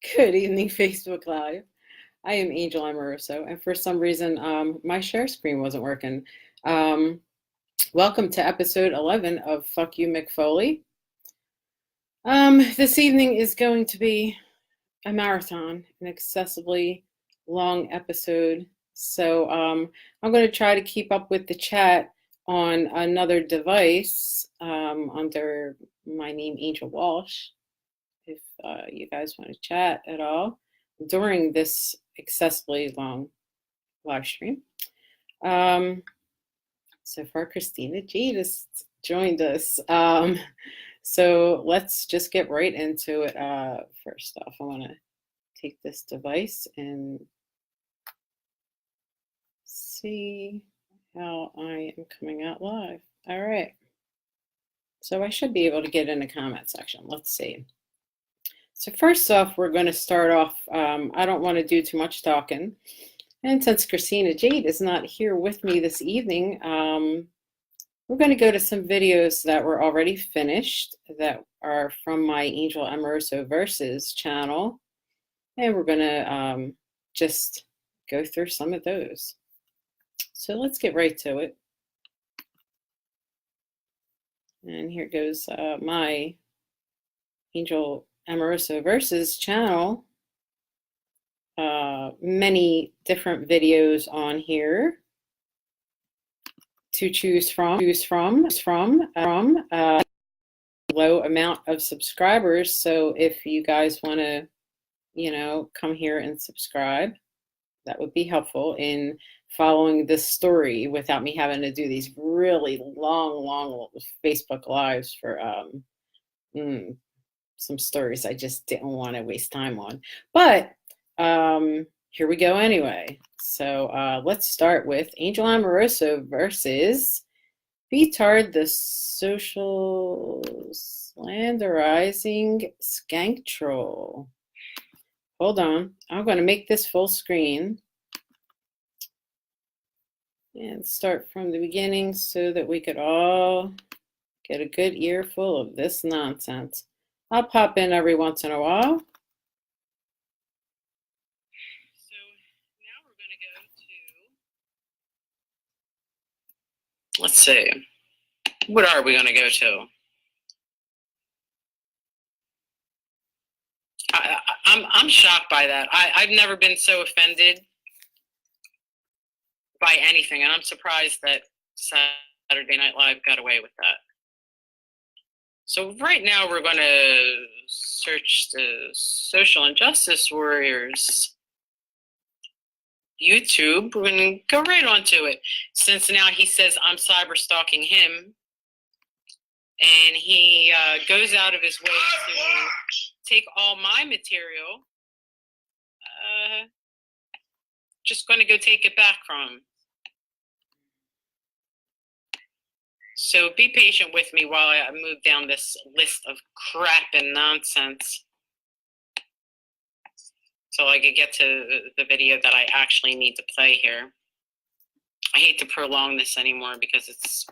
Good evening, Facebook Live. I am Angel Amoroso, and for some reason, my share screen wasn't working. Welcome to episode 11 of Fuck You, MICK FOLEY. This evening is going to be a marathon, an excessively long episode. So I'm going to try to keep up with the chat on another device under my name, Angel Walsh. If you guys want to chat at all during this excessively long live stream. So far, Christina G just joined us. So let's just get right into it. First off, I want to take this device and see how I am coming out live. All right. So I should be able to get in the comment section. Let's see. So first off, we're going to start off, I don't want to do too much talking. And since Christina Jade is not here with me this evening, we're going to go to some videos that were already finished that are from my Angel Amoroso Verses channel. And we're going to just go through some of those. So let's get right to it. And here goes my Angel Amoroso Verses channel. Many different videos on here to choose from. Low amount of subscribers, so if you guys want to, come here and subscribe, that would be helpful in following this story without me having to do these really long Facebook lives for some stories I just didn't want to waste time on. But here we go anyway. So let's start with Angel Amoroso versus Beatard, the social slanderizing skank troll. Hold on. I'm going to make this full screen and start from the beginning so that we could all get a good earful of this nonsense. I'll pop in every once in a while. Let's see. What are we going to go to? I'm shocked by that. I've never been so offended by anything, and I'm surprised that Saturday Night Live got away with that. So right now we're going to search the Social Injustice Warriors YouTube. We're going to go right onto it. Since now he says I'm cyber stalking him, and he goes out of his way to take all my material, just going to go take it back from him. So be patient with me while I move down this list of crap and nonsense so I could get to the video that I actually need to play here. I hate to prolong this anymore because it's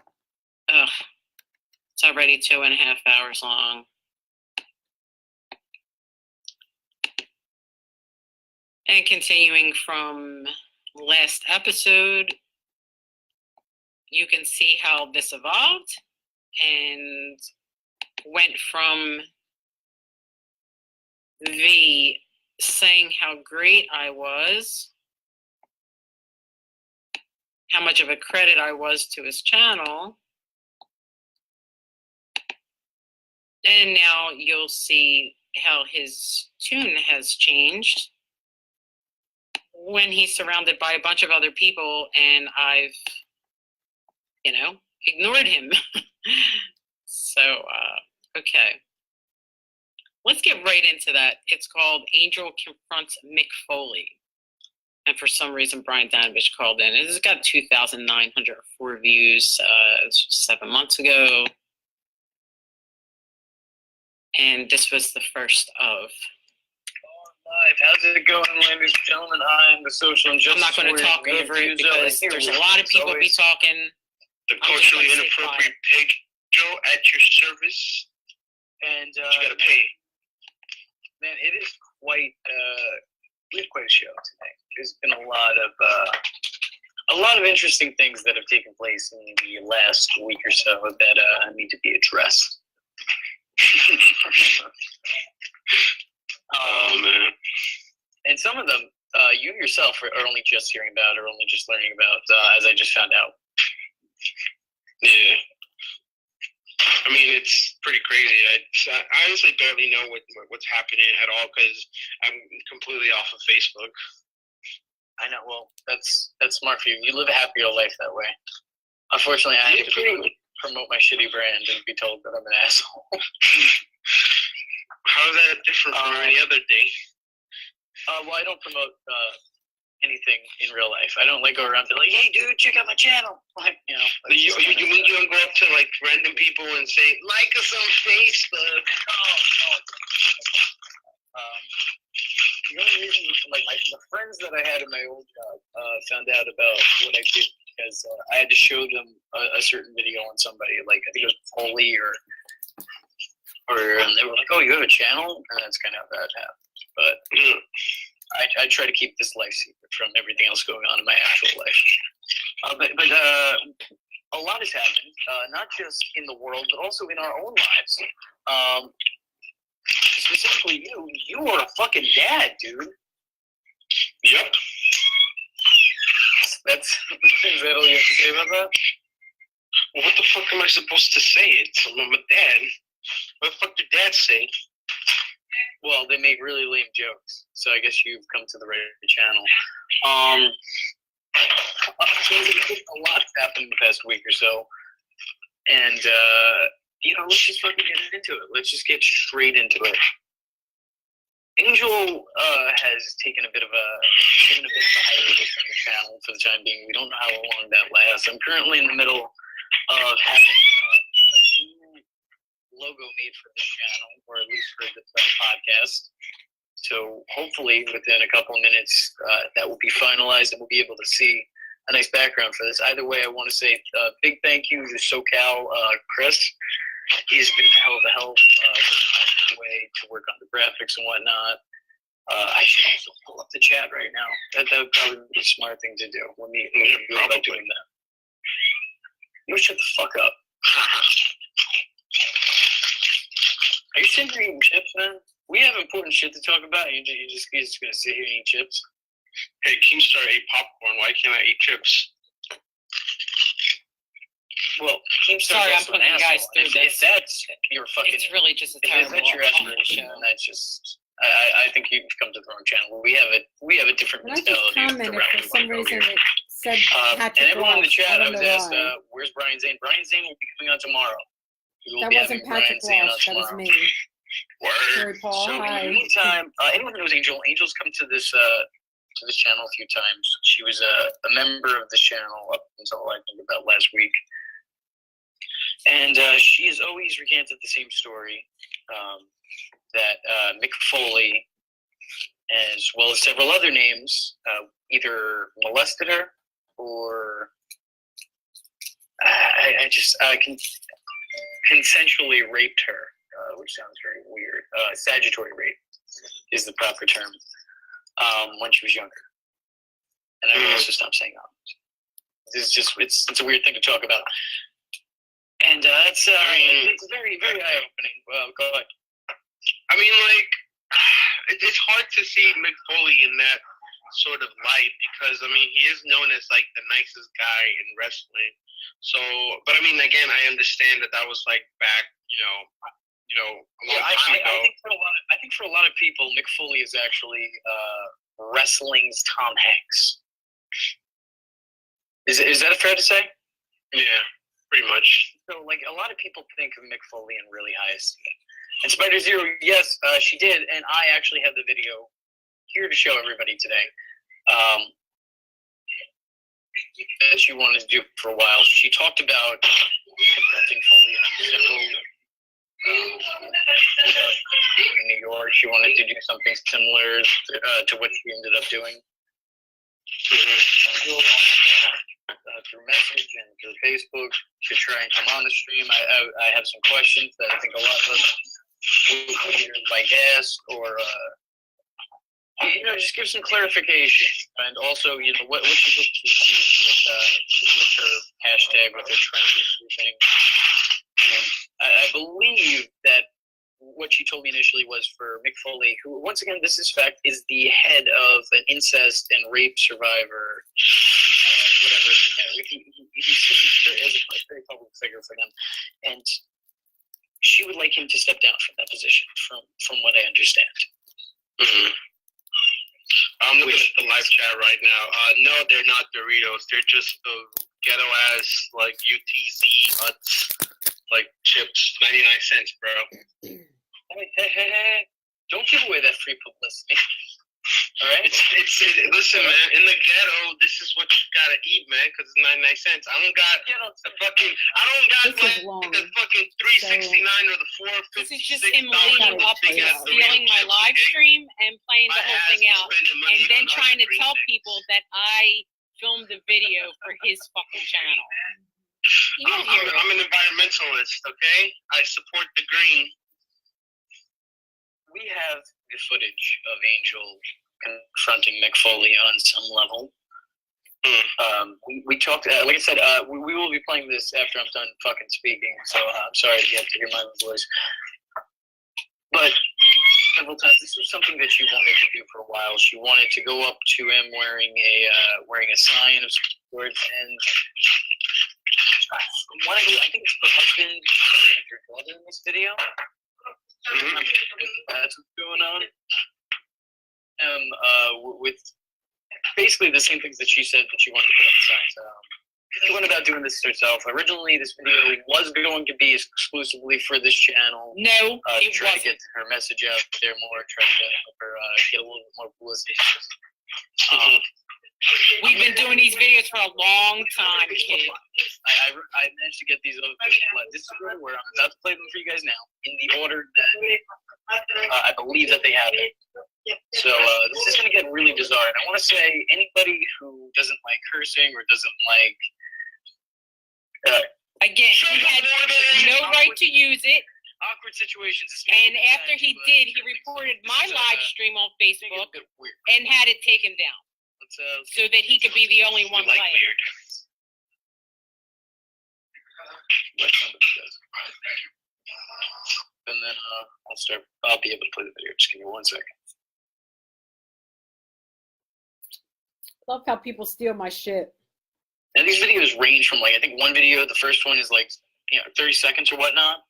already 2.5 hours long. And continuing from last episode, you can see how this evolved and went from the saying how great I was, how much of a credit I was to his channel, and now you'll see how his tune has changed when he's surrounded by a bunch of other people and I've, ignored him. So, okay. Let's get right into that. It's called Angel Confronts Mick Foley. And for some reason, Brian Danovich called in. It's got 2,904 views 7 months ago. And this was the first of. Live. How's it going, ladies and gentlemen? I am the Social Injustice. I'm not going to talk over it because there's a lot of people be talking. The culturally inappropriate pig Joe at your service. And you gotta pay. Man, it is quite a show today. There's been a lot of interesting things that have taken place in the last week or so that need to be addressed. Man. And some of them, you yourself are only just hearing about, or only just learning about, as I just found out. Yeah. I mean, it's pretty crazy. I honestly barely know what's happening at all because I'm completely off of Facebook. I know. Well, that's smart for you. You live a happier life that way. Unfortunately, I have to promote my shitty brand and be told that I'm an asshole. How is that different from any other day? Well, I don't promote anything in real life. I don't go around and be like, "Hey, dude, check out my channel." You mean you don't go up to random people and say, "Like us on Facebook"? The only reason, the friends that I had in my old job found out about what I did because I had to show them a certain video on somebody, I think it was Foley and they were like, "Oh, you have a channel?" And that's kind of how that happened. But I try to keep this life secret from everything else going on in my actual life. But a lot has happened, not just in the world, but also in our own lives. Specifically, you are a fucking dad, dude. Yep. Is that all you have to say about that? Well, what the fuck am I supposed to say? I'm a dad. What the fuck did dad say? Well, they make really lame jokes, so I guess you've come to the right channel. A lot's happened in the past week or so, and let's just fucking get into it. Let's just get straight into it. Angel has taken a bit of a hiatus on the channel for the time being. We don't know how long that lasts. I'm currently in the middle of having a new logo made for this channel, or at least for this podcast. So hopefully within a couple of minutes that will be finalized and we'll be able to see a nice background for this. Either way, I want to say big thank you to SoCal Chris. He's been a hell of a help way to work on the graphics and whatnot. I should also pull up the chat right now. That would probably be a smart thing to do. Let me go about doing that. You shut the fuck up. Are you sitting here eating chips, man? We have important shit to talk about. You're just gonna sit here and eat chips? Hey, Keemstar ate popcorn. Why can't I eat chips? Well, sorry, I'm putting you guys through this. If that's your fucking, it's really just a terrible if that's your aspiration, then that's just. I think you've come to the wrong channel. We have a different mentality. I just commented for some reason it said Patrick and everyone in the chat, I was asked, why. "Where's Brian Zane?" Brian Zane will be coming on tomorrow. That wasn't Patrick Walsh. That was me. Sorry, Paul. So hi. in the meantime, anyone who knows Angel's come to this channel a few times. She was a member of this channel up until I think about last week. And she has always recanted the same story that Mick Foley, as well as several other names, either molested her or consensually raped her, which sounds very weird. Statutory rape is the proper term, when she was younger. And I will also stop saying that. It's a weird thing to talk about. And it's very, very eye-opening. Go ahead. I mean, it's hard to see Mick Foley in that sort of light because, I mean, he is known as, the nicest guy in wrestling. So, but I mean, again, I understand that was, back, a long time ago. I think for a lot of people, Mick Foley is actually wrestling's Tom Hanks. Is that fair to say? Yeah, pretty much. So, a lot of people think of Mick Foley in really high esteem. And Spider Zero, yes, she did, and I actually have the video here to show everybody today. That she wanted to do for a while. She talked about confronting Foley on several in New York. She wanted to do something similar to what she ended up doing. Through message and through Facebook to try and come on the stream. I have some questions that I think a lot of us would either ask or Just give some clarification, and also, what you hope to achieve with her hashtag, with her trend and everything. I believe that what you told me initially was for Mick Foley, who, once again, this is fact, is the head of an incest and rape survivor, whatever. He seems as a very public figure for them, and she would like him to step down from that position, from what I understand. Mm-hmm. I'm looking at the live chat right now. No, they're not Doritos. They're just ghetto ass like UTZ nuts, like chips, 99 cents, bro. Hey, don't give away that free publicity. All right. Listen, man. In the ghetto, this is what you gotta eat, man, because it's 99 cents. I don't got the fucking. I don't got the fucking $3.69 or the $4.56. This is just him leading up to stealing my live stream and playing the whole thing out, and then trying to tell people that I filmed the video for his fucking channel. I'm an environmentalist, okay? I support the green. We have the footage of Angel confronting Mick Foley on some level. We talked, like I said, we will be playing this after I'm done fucking speaking, so I'm sorry to get to hear my voice. But several times, this was something that she wanted to do for a while. She wanted to go up to him wearing a sign of sorts, and I think it's her husband and her daughter in this video. That's what's going on. With basically the same things that she said that she wanted to put on the signs. She went about doing this herself. Originally, this video was going to be exclusively for this channel. No, it try wasn't. to get her message out there more, try to help her get a little bit more publicity. We've been doing these videos for a long time, kid. I managed to get these other videos. This is where I'm about to play them for you guys now, in the order that I believe that they have it. So this is going to get really bizarre. And I want to say, anybody who doesn't like cursing or doesn't like... Again, he had no right to use it. Awkward situations. And after he did, he reported my live stream on Facebook and had it taken down. So that he could be the only one playing. And then I'll be able to play the video. Just give me 1 second. Love how people steal my shit. And these videos range from, like, I think one video, the first one is like, 30 seconds or whatnot.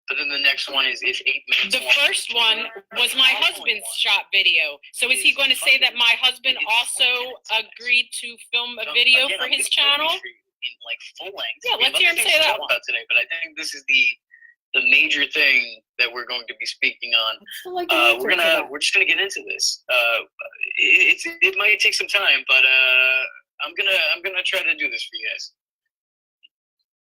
But then the next one is 8 minutes. The first one was my husband's shot video. So is he going to say that my husband also agreed to film a video for his channel? In like full length. Yeah, let's hear him say that one. About today, but I think this is the major thing that we're going to be speaking on. We're just gonna get into this. It might take some time, but I'm gonna try to do this for you guys.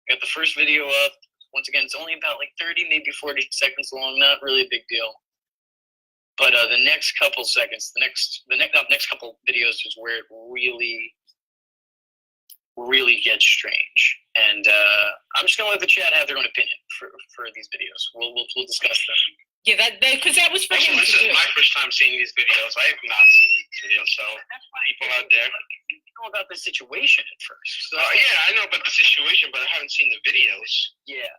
Got the first video up. Once again, it's only about like 30, maybe 40 seconds long. Not really a big deal. But the next couple seconds, the next couple videos is where it really gets strange. And I'm just gonna let the chat have their own opinion for these videos. We'll discuss them. Yeah, because that was for him to This do. is my first time seeing these videos. I have not seen these videos, so people out there. You know about the situation at first. So, yeah, I know about the situation, but I haven't seen the videos. Yeah.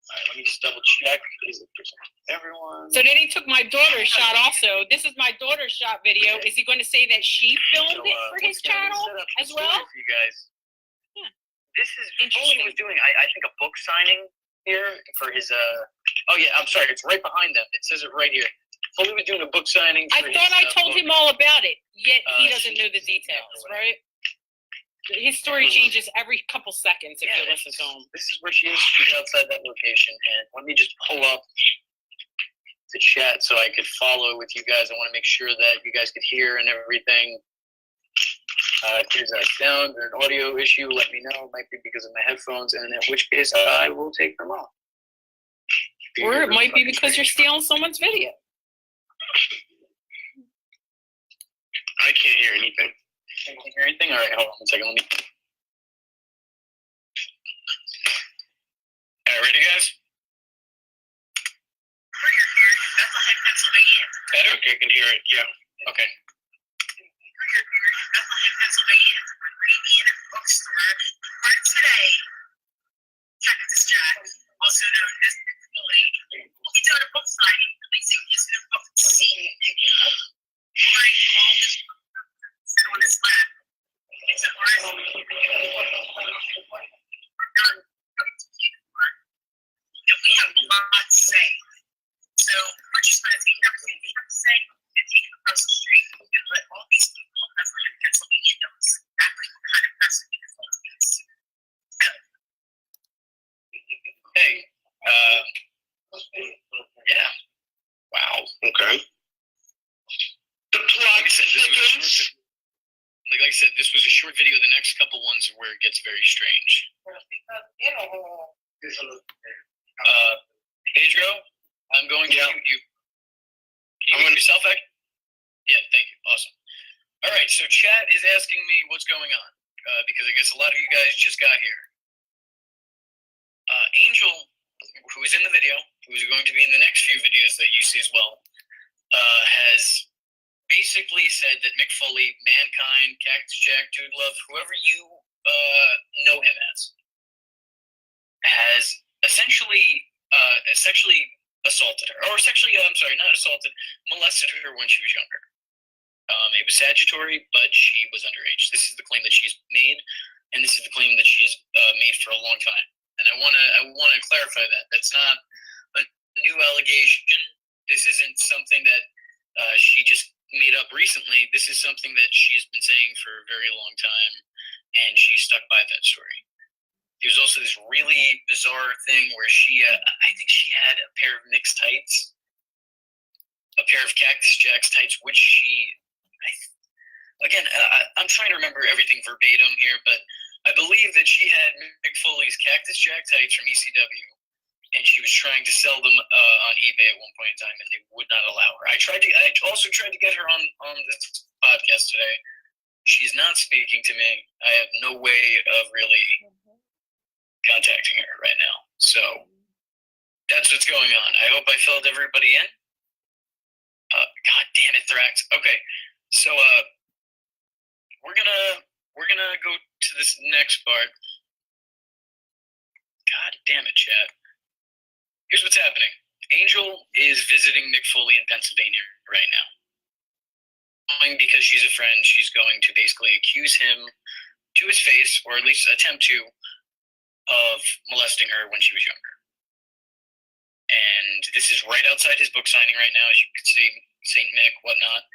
Alright, let me just double check. Is it for everyone? So then he took my daughter's shot also. This is my daughter's shot video. Is he going to say that she filmed it for his channel as well? For you guys. Yeah. This is Foley was doing, I think, a book signing here for his, oh yeah, I'm sorry, it's right behind them. It says it right here. Foley was doing a book signing for I thought I told him all about it, yet he doesn't know the she- details, right? His story changes every couple seconds if you listen to him. This is where she is. She's outside that location. And let me just pull up the chat so I could follow with you guys. I want to make sure that you guys could hear and everything. If there's a sound or an audio issue, let me know. It might be because of my headphones, and in which case I will take them off. Or it might be because you're stealing someone's video. I can't hear anything. Can't hear anything? All right, hold on 1 second. Let me. All right, ready, guys? Better? Okay, I can hear it. Yeah. Okay. Pennsylvania, in a bookstore. For today, Cactus Jack, also known as MICK FOLEY, will be doing a book signing, releasing his new book, Scene, pouring all this sit on his lap. It's an article. And we have a lot to say. So we're just going to take everything we have to say and take it across the street and let all these people in Pennsylvania know exactly what kind of person MICK FOLEY is. Hey. Yeah. Wow. Okay. The plot thickens. Like I said, this was a short video. The next couple ones are where it gets very strange. Pedro, I'm going to mute you. Can you mute yourself, back? Yeah, thank you. Awesome. All right, so chat is asking me what's going on because I guess a lot of you guys just got here. Angel, who is in the video, who is going to be in the next few videos that you see as well, has basically said that MICK FOLEY, Mankind, Cactus Jack, Dude Love, whoever you know him as, has essentially sexually assaulted her, or sexually, I'm sorry, not assaulted, molested her when she was younger. It was statutory, but she was underage. This is the claim that she's made, and this is the claim that she's made for a long time. And I wanna clarify that. That's not a new allegation. This isn't something that she just made up recently. This is something that she's been saying for a very long time, and she stuck by that story. There was also this really bizarre thing where she, I think she had a pair of Nick's tights, a pair of Cactus Jack's tights, which she, I'm trying to remember everything verbatim here, but I believe that she had MICK FOLEY's Cactus Jack tights from ECW, and she was trying to sell them on eBay at one point in time, and they would not allow her. I also tried to get her on this podcast today. She's not speaking to me. I have no way of really contacting her right now. So that's what's going on. I hope I filled everybody in. God damn it, Thrax. Okay, so we're gonna go to this next part. God damn it, chat. Here's what's happening. Angel is visiting MICK FOLEY in Pennsylvania right now. Because she's a friend, she's going to basically accuse him to his face, or at least attempt to, of molesting her when she was younger. And this is right outside his book signing right now, as you can see, St. Mick, whatnot.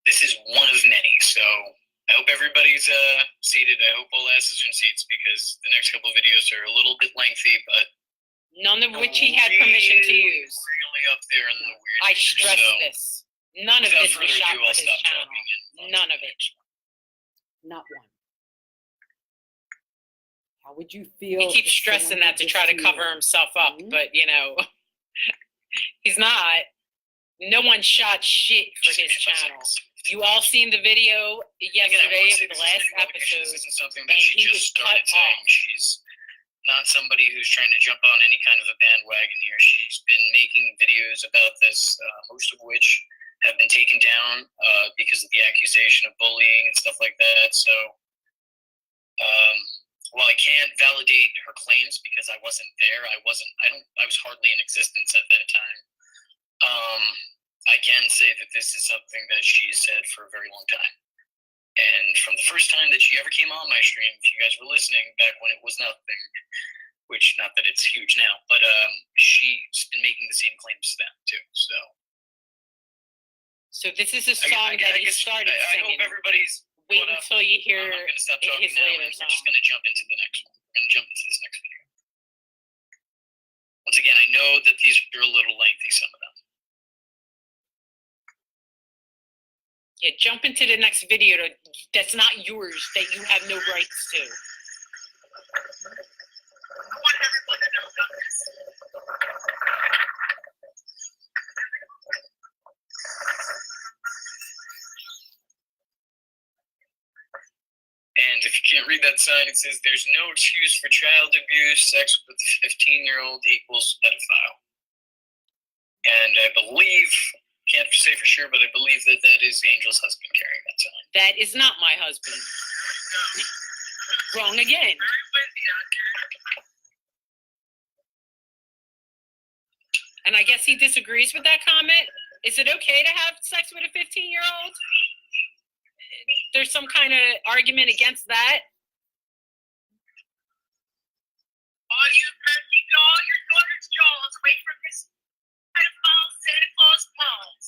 This is one of many, so I hope everybody's seated. I hope all asses are in seats, because the next couple of videos are a little bit lengthy, but None of which he had permission to use. Really up there in the weird. I stress this. None of this was shot for his stop channel. talking. None of it. Not one. How would you feel? He keeps stressing that to try to cover himself up, but you know, he's not. No one shot shit for his channel. You all seen the video yesterday of the last episode, This isn't something that she just started saying. She's not somebody who's trying to jump on any kind of a bandwagon here. She's been making videos about this, most of which have been taken down because of the accusation of bullying and stuff like that. So, while I can't validate her claims because I wasn't there, I was hardly in existence at that time. I can say that this is something that she's said for a very long time. And from the first time that she ever came on my stream, if you guys were listening back when it was nothing, which not that it's huge now, but she's been making the same claims then too. So this is a song that he started singing. I hope everybody's wait until you hear I'm gonna stop talking his now, later and song. we're just gonna jump into the next one. We're gonna jump into this next video. Once again, I know that these are a little lengthy, some of them. Yeah, jump into the next video that's not yours, that you have no rights to. I want everyone to know about this. And if you can't read that sign, it says there's no excuse for child abuse. Sex with a 15-year-old equals pedophile. And I believe, can't say for sure, but I believe that that is Angel's husband carrying that sign. That is not my husband. Wrong again. And I guess he disagrees with that comment. Is it okay to have sex with a 15-year-old? There's some kind of argument against that. All you keep all your daughter's jaws away from this pedophile Santa Claus paws.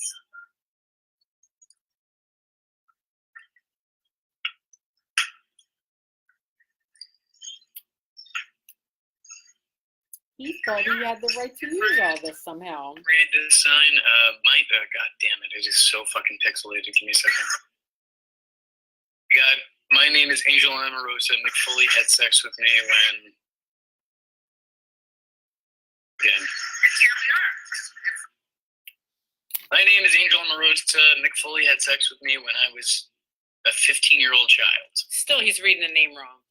He thought he had the right to use all this somehow. Read this sign. God damn it! It is so fucking pixelated. Give me a second. God, my name is Angel Amorosa. Mick Foley had sex with me when. Again. My name is Angel Amorosa. Mick Foley had sex with me when I was a 15-year-old child. Still, he's reading the name wrong.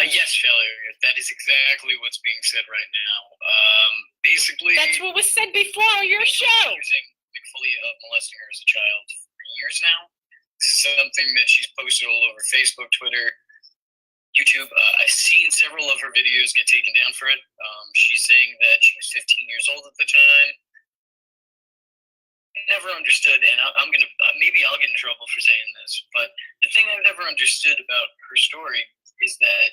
Yes, failure. That is exactly what's being said right now. Basically, That's what was said before on your show. accusing Mick Foley of molesting her as a child for years now. This is something that she's posted all over Facebook, Twitter, YouTube. I've seen several of her videos get taken down for it. She's saying that she was 15 years old at the time. Never understood, and I'm gonna maybe I'll get in trouble for saying this, but the thing I've never understood about her story is that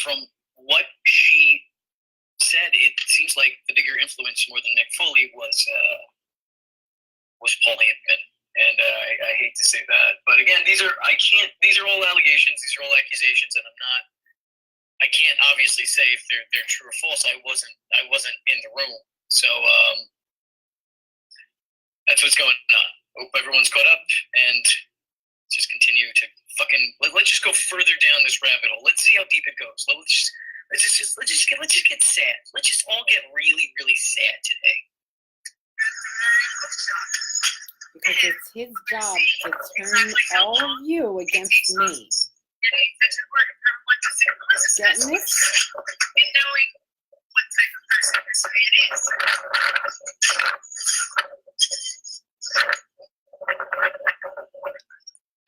from what she said, it seems like the bigger influence more than Mick Foley was Paul Heyman. And I hate to say that, but again, these are all allegations, these are all accusations, and I can't obviously say if they're true or false. I wasn't in the room, so that's what's going on. Hope everyone's caught up, and just continue to let's just go further down this rabbit hole. Let's see how deep it goes. Let's just get sad. Let's just all get really, really sad today. Because it's his job to turn all of you against me. Getting this? And knowing what type of person this man is.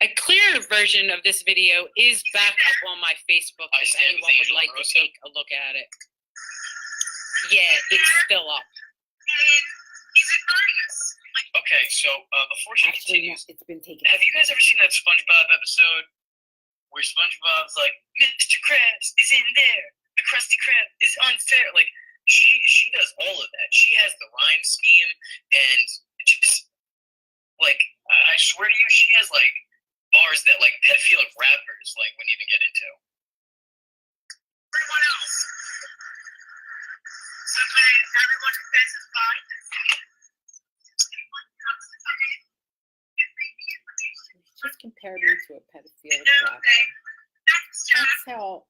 A clear version of this video is back up on my Facebook if anyone would like to take a look at it. Yeah, it's still up. And he's ignoring us. Okay, so before she Actually, continues, it's been taken. have you guys ever seen that SpongeBob episode where SpongeBob's like, Mr. Krabs is in there, the Krusty Krab is unfair? Like, she does all of that. She has the rhyme scheme, and just like I swear to you, she has like bars that like pedophilic rappers like wouldn't even get into. Everyone else. So then everyone who says his body Just compared me to a pedophile rapper. That's how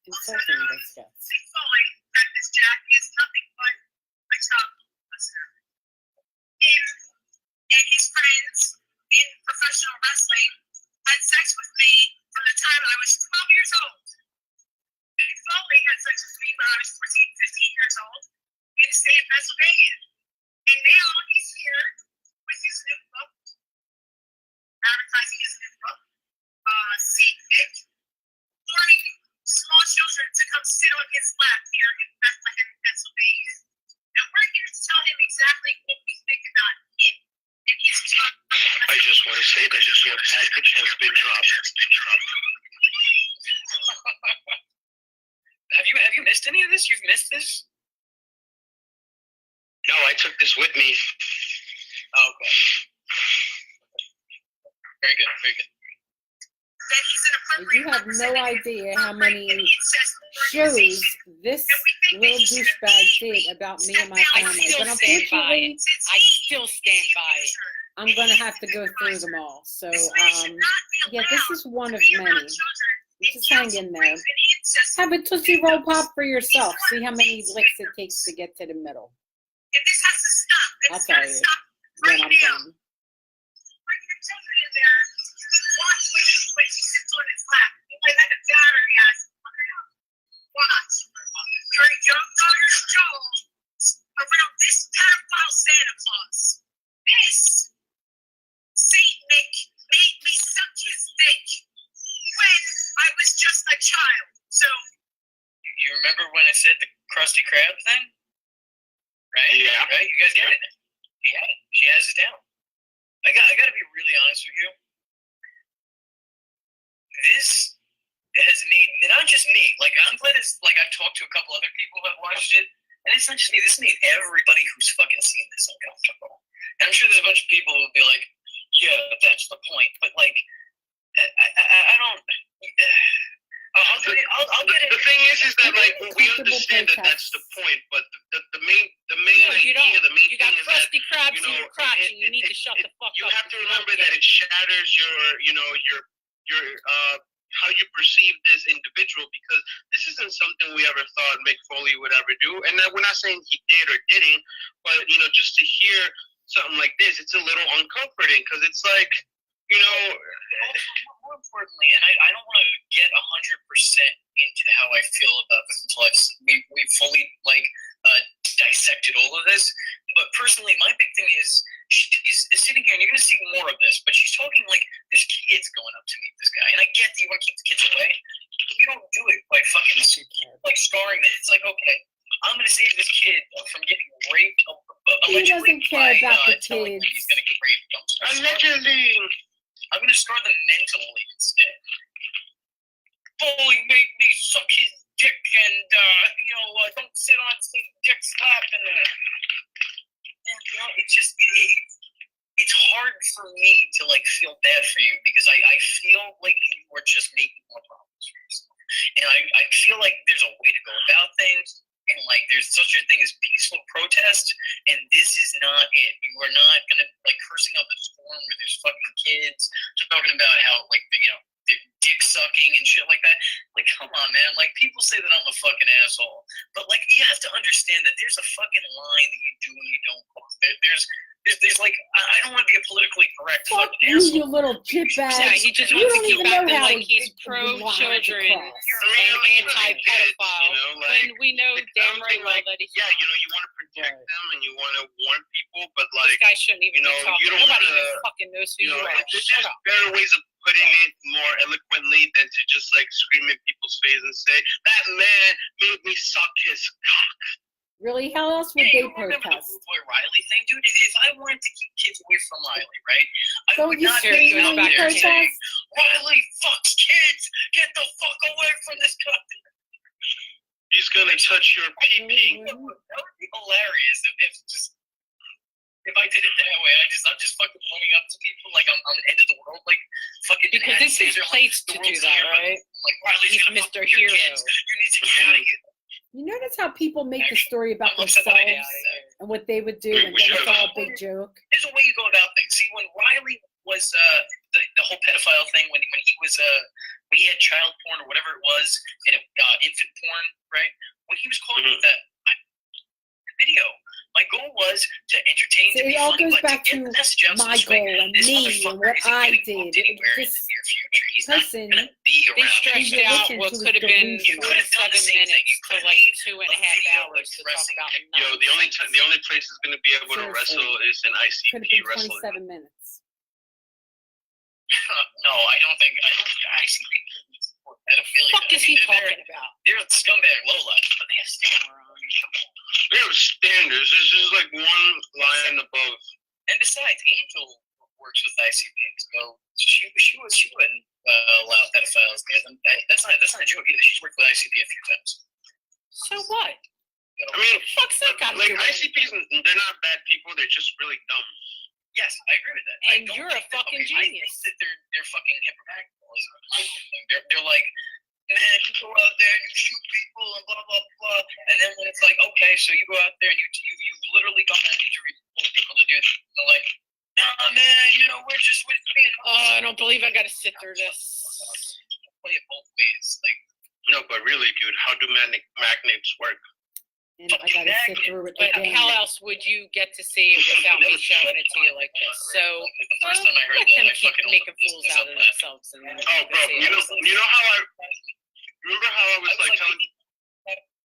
insulting this gets. Mick Foley, Practice Jack, is nothing but a child molester. Him and his friends in professional wrestling had sex with me from the time I was 12 years old. Mick Foley had sex with me when I was 14, 15 years old in the state of Pennsylvania. And now he's here with his new book, advertising his new book, See Mick, warning small children to come sit on his lap here in Bethlehem, Pennsylvania. And we're here to tell him exactly what we think about him and his child. I just want to say that your package has been dropped. Have you missed any of this? You've missed this? No, I took this with me. Oh, okay. Very good, very good. That he's an appropriate You have no idea how many and incest shows organization. this little douchebag did about me and my I family. still But stand by unfortunately, it. I still stand by it. I'm going to have to go through them all. So, yeah, this is one of many. Just hang in there. Have a Tootsie Roll Pop for yourself. See how many licks it takes to get to the middle. If this has to stop, then I'll it's tell got to you stop when right I'm now. done. Bring your children in there. Watch when she sits on his lap. When that battery has watch. Your young daughter's jaw around this pedophile call Santa Claus. This Saint Nick made me suck his dick when I was just a child. So You remember when I said the Krusty Krab thing? Right? Yeah. Right? You guys get it? Yeah. She has it down. I gotta be really honest with you. This has made not just me. Like I'm glad it's like I've talked to a couple other people who have watched it, and it's not just me. This made everybody who's fucking seen this uncomfortable. And I'm sure there's a bunch of people who will be like, "Yeah, but that's the point." But like, I don't. I'll get it. The thing is that like we understand that that's the point, but the main No, you don't. idea, the main You got thing is that crusty crabs you know, in your crotch, and you it- need to it- shut the fuck you up. have to if you remember don't that get it shatters your how you perceive this individual, because this isn't something we ever thought Mick Foley would ever do, and we're not saying he did or didn't, but you know, just to hear something like this, it's a little uncomforting because it's like, you know. More importantly, and I don't want to get 100% into how I feel about this until we fully like dissected all of this. But personally, my big thing is she's sitting here, and you're going to see more of this. But she's talking like there's kids going up to meet this guy, and I get that you want to keep the kids away, but you don't do it by fucking like scarring them. It's like, okay, I'm going to save this kid from getting raped. He doesn't care about the telling him kids. he's going to get raped. Allegedly. I'm going to scar them mentally instead. Foley made me suck his dick, and don't sit on some dick slapping it. And, it's hard for me to like feel bad for you because I feel like you are just making more problems for yourself. And I feel like there's a way to go about things, and like there's such a thing as peaceful protest, and this is not it. You are not gonna like cursing up a storm where there's fucking kids talking about how like they're dick sucking and shit like that. Like, come on, man. Like, people say that I'm a fucking asshole, but like, you have to understand that there's a fucking line that you do and you don't cross. There's like, I don't want to be a politically correct Fuck fucking you, asshole. you little jitbag. Yeah, he just You wants to don't keep even know acting how like to he's line pro-children across. and anti-pedophile. You know, like, when we know damn right well that he's yeah, you know, you want to protect them and you want to warn people, but this like, guy shouldn't even you know, be talking. you don't Nobody wanna- even fucking knows who you you know, are. there's Shut just up. better ways of putting it more eloquently than to just like scream in people's face and say, that man made me suck his cock. Really? How else would Yeah, they you remember the protest? Rude Boy Riley thing, dude? If I wanted to keep kids away from Riley, right? I Don't would you not scream be when out you there protest? saying, Riley fucks kids! Get the fuck away from this cock! He's gonna touch your pee-pee. That would be hilarious if I did it that way. I'm just fucking running up to people like I'm the end of the world, like fucking. Because it's his place to do that, right? Like Riley's He's gonna Mr. fuck your Hero. kids. You need to get out of here. You notice how people make the story about I'm upset that I themselves did that. and what they would do, and then it's all a big joke? There's a way you go about things. See, when Riley was the whole pedophile thing, when he was when he had child porn or whatever it was, and infant porn, right? When he was calling it that video, my goal was to entertain, to See, be it all funny, goes but back to get to the message out. my so this way, goal and this me and motherfucker what isn't I getting did. booked anywhere in This the near future. He's not person, gonna be They around. stretched You're out listening what to could have been delusional. You could have done the 7 same thing. minutes You to could like have 2.5 video hours to talk wrestling. about Yo, the only place he's gonna be able to Seriously. wrestle is in could have ICP been wrestling. 27 minutes. No, I don't think ICP support pedophilia. What the fuck is he talking about? They're scumbag lowlife, but they have stamina on. They have standards. It's just like one line above. And besides, Angel works with ICP, so she wouldn't allow pedophiles near them. That's not a joke either. She's worked with ICP a few times. So what? I mean, Fuck's that got to like do with it? ICPs, they're not bad people. They're just really dumb. Yes, I agree with that. And I don't you're a think that- fucking okay, I think genius. that they're fucking hypocritical. Is my thing. They're like, man, you go out there and you shoot people and blah blah blah, and then when it's like, okay, so you go out there and you literally don't have need to report people to do this. They're like, nah, man, we're being. I don't believe I got to sit through this. Play it both ways, like. No, but really, dude, how do magnets work? And I gotta sit through it But again. how else would you get to see it without me showing it to you like this? So The first time I heard let that, them I keep fucking making almost fools pissed out of myself themselves. And then Oh, bro, see you it. know how I remember how I was like telling.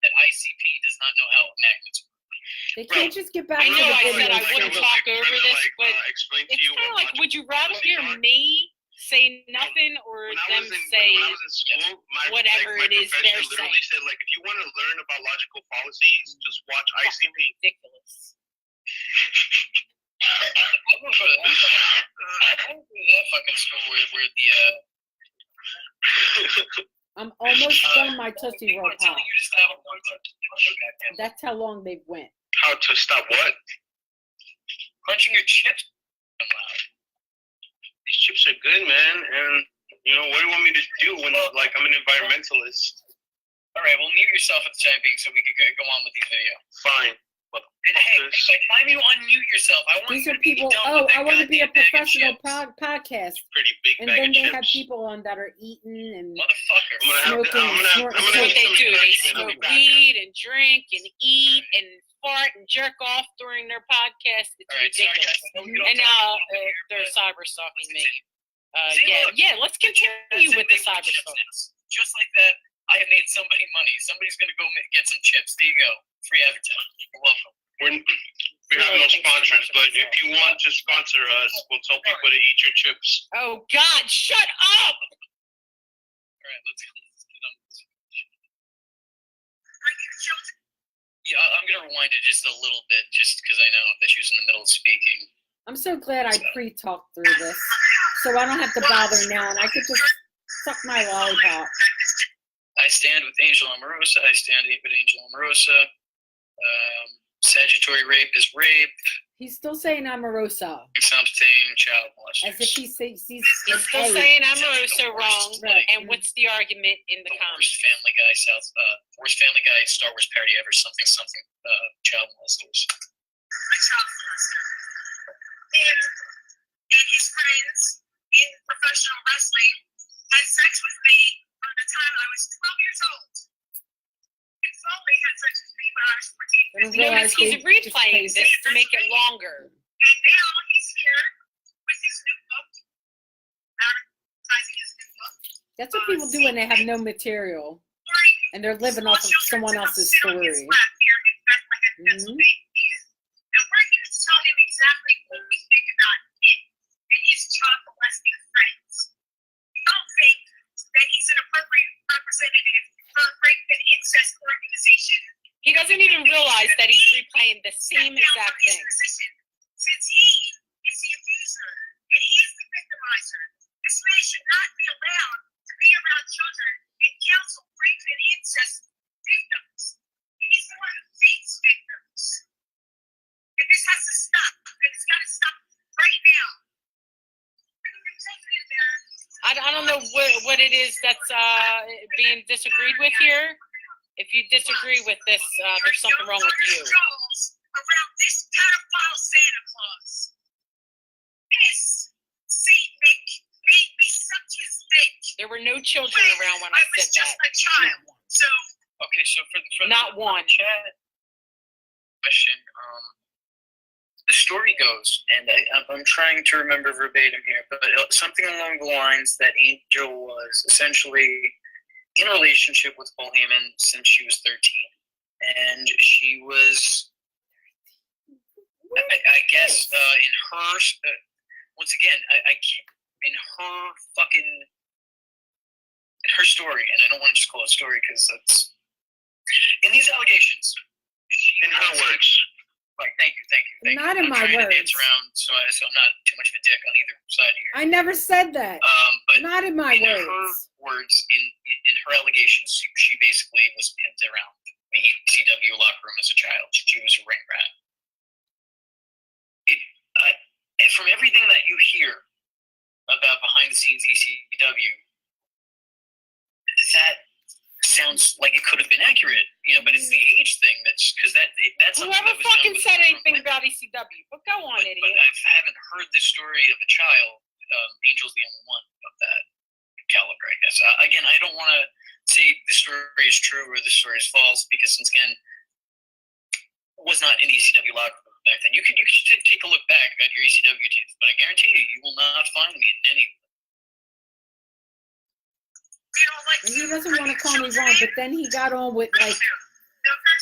that ICP does not know how magnets work. They can't just get back I to know the I video. said I wouldn't talk over this, but explain to it's you kind of what like, logical would you rather policies hear are. me say nothing or When I them was in say school, whatever my it is professor they're literally saying? said, like, if you want to learn about logical policies, just watch ICP. Ridiculous. I went to that fucking school where the I'm almost done my Tootsie people Roll are telling Pop. you to stop. That's how long they've went. How to stop what? Crunching your chips. These chips are good, man. And, you know, what do you want me to do when, like, I'm an environmentalist? All right, well, mute yourself at the time being so we can go on with the video. Fine. And hey, by the time you unmute yourself, I want These you are to be people, done oh, with that I want to be a goddamn bag of professional chips. podcast. Pretty big And bag then of they chips. have people on that are eating and Motherfucker. smoking and snorting. I'm That's gonna what have they some do. They encouragement. I'll be smoke back. weed and drink and eat and fart and jerk off during their podcast. It's All right, sorry, ridiculous. guys. I know you don't And talk now a lot here, they're but cyber stalking me. See, look, Yeah, let's continue with the cyber chips stalking. now. Just like that, I have made somebody money. Somebody's gonna go get some chips. There you go. Free advertising. You're welcome. We have no sponsors, but if you want to sponsor us, we'll tell people to eat your chips. Oh God, shut up! All right, let's get on with this. Yeah, I'm gonna rewind it just a little bit, just because I know that she was in the middle of speaking. I'm so glad I pre-talked through this, so I don't have to bother now, and I could just suck my lollipop. I stand with Angel Omarosa. I stand with Angel Omarosa. Statutory rape is rape. He's still saying Omarosa, Something child molesters. as if he sees He's it's still A. saying Omarosa wrong. Right. And what's the argument in the the comments? worst Family Guy Star Wars parody ever. Something child molesters. And his friends in professional wrestling had sex with me from the time I was 12 years old. And Foley had sex with me when I was 14. I don't No, realize he's they just replaying placed this it. to make it longer. And now he's here with his new book, advertising his new book. That's what people do when they have no material and they're living off of someone else's story. Here in Bethlehem, Pennsylvania. And we're here to tell him exactly what we think about him and his child molesting friends. We don't think that he's an appropriate representative for a rape and incest organization. He doesn't even realize that he's replaying the same exact thing. Since he is the abuser and he is the victimizer, this man should not be allowed to be around children and counsel rape and incest victims. He's the one who dates victims. And this has to stop. And it's got to stop right now. I don't know what it is that's being disagreed with here. If you disagree with this, there's something wrong with you. Around this pedophile Santa Claus. This Saint Mick made me suck his dick. There were no children around when I was said just that. a child. So Okay, so for Not the one. chat question, the story goes, and I'm trying to remember verbatim here, but something along the lines that Angel was essentially in a relationship with Paul Heyman since she was 13, and she was, I guess, in her, once again, I can't, in her story, and I don't want to just call it a story because that's, in these allegations, In her words. right, thank you. Not in I'm my trying to dance words. around so I'm not too much of a dick on either side here. I never said that. But Not in my in her words. words, in her allegations, she basically was pimped around the ECW locker room as a child. She was a ring rat. And from everything that you hear about behind the scenes ECW, that sounds like it could have been accurate, but it's the age thing that's something Whoever that was fucking known said before. anything about ECW, but go on, But idiot. I haven't heard the story of a child. Angel's the only one of that caliber, I guess. Again, I don't want to say the story is true or the story is false because, since again, was not in the ECW locker room back then. You can take a look back at your ECW tapes, but I guarantee you will not find me in any. you don't like And he doesn't want to call me wrong, but then he got on with like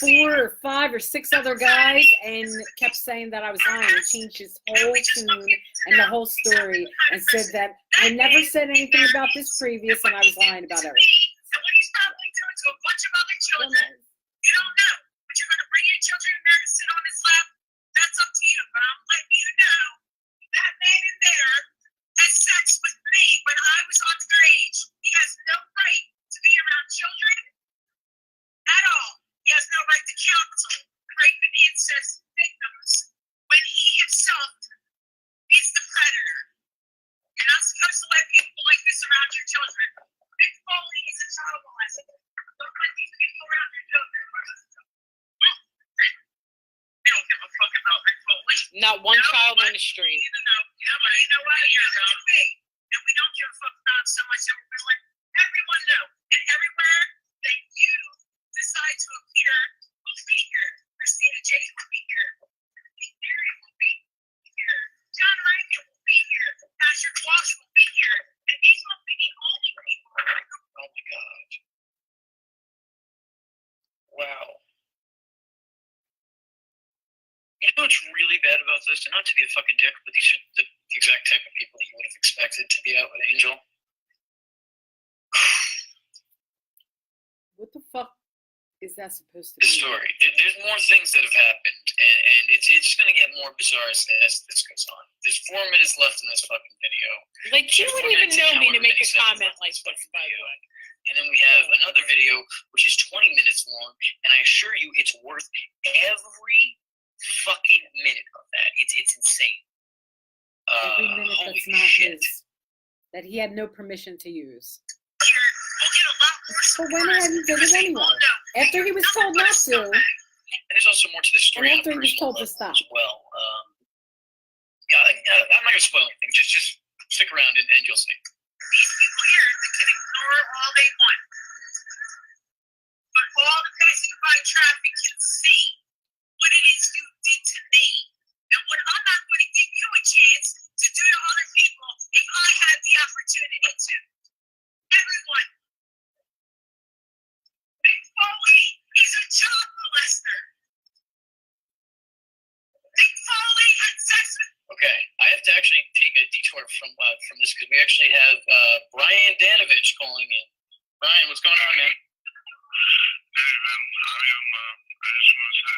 4 or 5 or 6 other guys and kept saying that I was lying. Changed his whole tune and the whole story and said that I never said anything about this previous and I was lying about everything. So what he's probably doing to a bunch of other children, you don't know. But you're going to bring your children in there to sit on his lap? That's up to you. But I'm letting you know that man in there had sex with me when I was underage. He has no right to be around children at all. He has no right to counsel rape and incest victims when he himself is the predator. You're not supposed to let people like this around your children. Mick Foley is a child molester. Don't let these people around your children. They don't give a fuck about Mick Foley. Not one child on the street. You know what? You're about me. And we don't give a fuck about him so much that we're going to let everyone know. And everywhere that you decide to appear will be here. Christina J will be here. Mary will be here. John Rankin will be here. Patrick Walsh will be here. And these will be the only people. Oh my God. Wow. You know what's really bad about this? And not to be a fucking dick, but these are the exact type of people that you would have expected to be out with Angel. What the fuck is that supposed to The be? story. There's more things that have happened, and it's going to get more bizarre as this goes on. There's 4 minutes left in this fucking video. Like, you would even know me to make a comment like this, by the way. And then we have another video, which is 20 minutes long, and I assure you it's worth every fucking minute of that. It's insane. Every minute holy that's not shit. his. That he had no permission to use. We'll get a lot more But support. went ahead and did it anyway. After he was told not to. And there's also more to the story. And on a after he was personal told to level stop. As well. I'm not going to spoil anything. Just stick around and you'll see. These people here that can ignore all they want. But all the passing by traffic can see what it is you did to me. And what I'm not going to give you a chance to do to other people if I had the opportunity to. Everyone. Mick Foley is a child molester. Mick Foley had sex with. Okay, I have to actually take a detour from this because we actually have Brian Danovich calling in. Brian, what's going on, man? Hey, man, I just want to say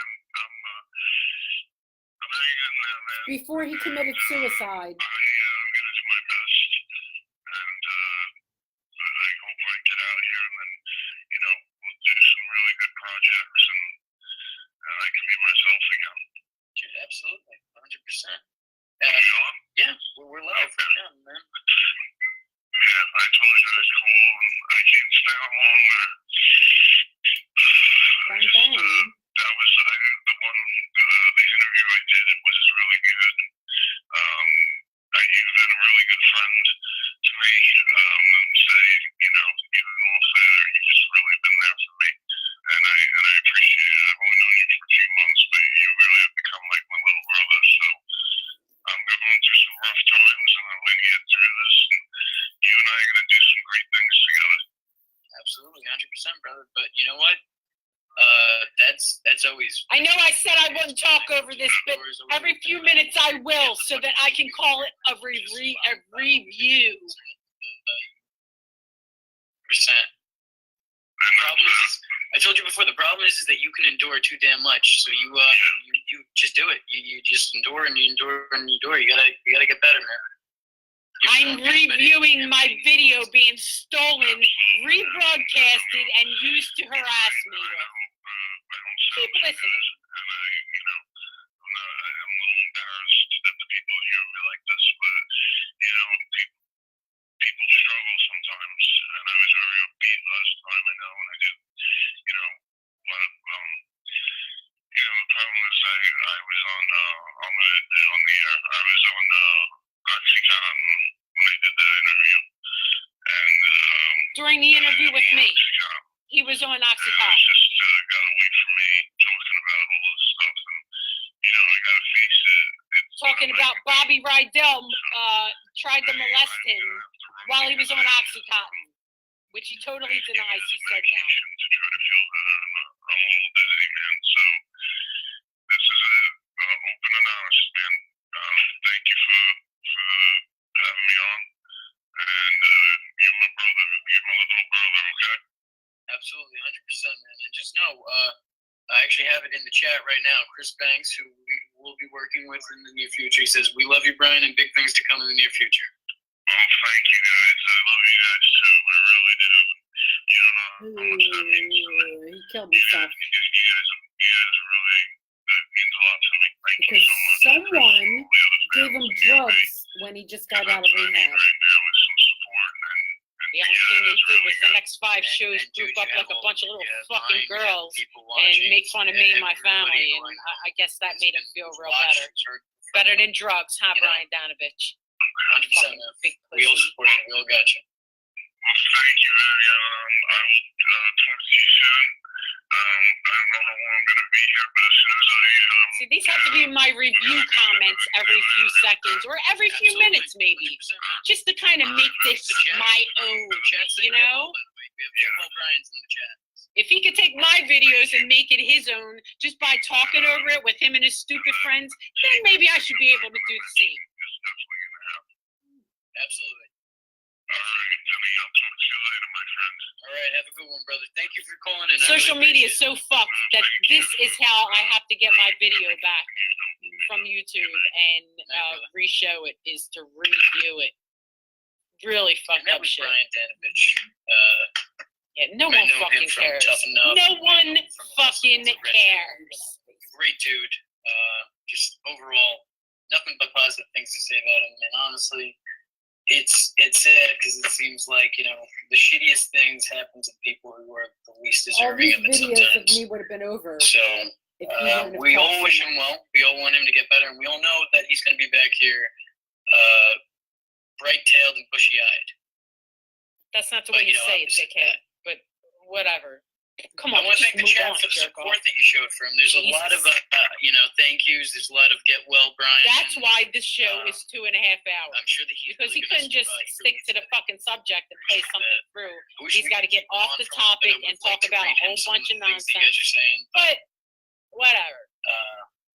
I'm hanging in there, man. Before he committed suicide. I'm going to do my best, and I hope I get out of here, and then, we'll do some really good projects, and I can be myself again. Dude, absolutely, 100%. Yeah, We're live right now, man. Yeah, I told you that it's cool, and I can't stay on longer. Bang bang. That was the interview I did. It was really good. You've been a really good friend to me. Say, even all fair, you've just really been there for me, and I appreciate it. I've only known you for a few months, but you really have become like my little brother. So I'm going through some rough times, and I'm going to get through this. And you and I are going to do some great things together. Absolutely, 100%, brother. But you know what? That's always. I know I said I wouldn't talk over this, but every few minutes I will, so that I can call it a review. Percent. I told you before. The problem is that you can endure too damn much. So you just do it. You just endure and you endure and you endure. You gotta get better, man. I'm reviewing my video being stolen, rebroadcasted, and used to harass me with. Keep listening. I'm a little embarrassed that the people hear me like this, but people struggle sometimes, and I was very upbeat last time. I know when I did, the problem is I was on the air. I was on Oxycontin when I did that interview, and During the interview with me, he was on it was Oxycontin. just got away from me talking about all this stuff, and I gotta face it. Talking about Bobby Rydell tried to molest him while he was on Oxycontin, which he totally denies. He said now. To try to feel better, and I'm a little dizzy, man. So this is open and honest, man. Thank you for having me on. And you're my brother. You're my little brother, okay? Absolutely, 100%, man. And just know, I actually have it in the chat right now. Chris Banks, who we will be working with in the near future, he says, "We love you, Brian, and big things to come in the near future." Oh, thank you guys. I love you guys too. I really do. You don't know how much that means to me. He killed himself You guys are really, that means a lot to me. Thank you because so much. someone All the other gave him families, drugs when he just got out of That's what I need rehab. right now is some support. The only thing they did was the next 5 And- shows and, dude, group up you have like a all- bunch of little you have fucking mine, you have girls people and watching, make fun of me and my everybody family, going and on. I guess that made him feel real Watch, better. heard Better than drugs, huh, You know. Brian Danovich? 100%, Fucking man. big We all pussy. support you. We all got you. Well, thank you, Abby. I will talk to you soon. I don't know how long I'm going to be here, but as soon as I See, these have to be my review comments every few seconds or every few Absolutely. minutes, maybe, 100%, man. just to kind of make this The chat- my own, the chat's you saying we have know? all, by the way. We have all Brian's in the chat. If he could take my videos and make it his own just by talking over it with him and his stupid friends, then maybe I should be able to do the same. it's definitely going to happen. Absolutely. All right, Jimmy, I'll talk to you later, my friend. All right, have a good one, brother. Thank you for calling in. I Social really media is appreciate so fucked that this is how I have to get my video back from YouTube and re-show it, is to review it. Really it. fucked And that up was shit. Brian Danovich. Yeah, no I one know him fucking from cares. Tough Enough. No I know one him from fucking Wrestling. cares. Great dude. Just overall, nothing but positive things to say about him. And honestly, it's sad because it seems like, you know, the shittiest things happen to people who are the least All deserving these of it videos of sometimes. me would have been over So if he wouldn't have we talked all so wish much. him well. We all want him to get better, and we all know that he's going to be back here, bright-tailed and bushy-eyed. That's not the But, way you you know, say it, opposite dickhead. that. But whatever. Come I on, want to just thank the move chat on, for the jerk support off. that you showed for him. There's a lot of, you know, thank yous. There's a lot of get well, Brian. That's why this show is 2.5 hours. I'm sure that he's Because really he gonna couldn't just stick to the fucking subject and play something through. I wish He's we got to could get move off on the from it, but topic I would and like talk to about a read him whole some bunch of the things that you guys nonsense. are saying. But whatever.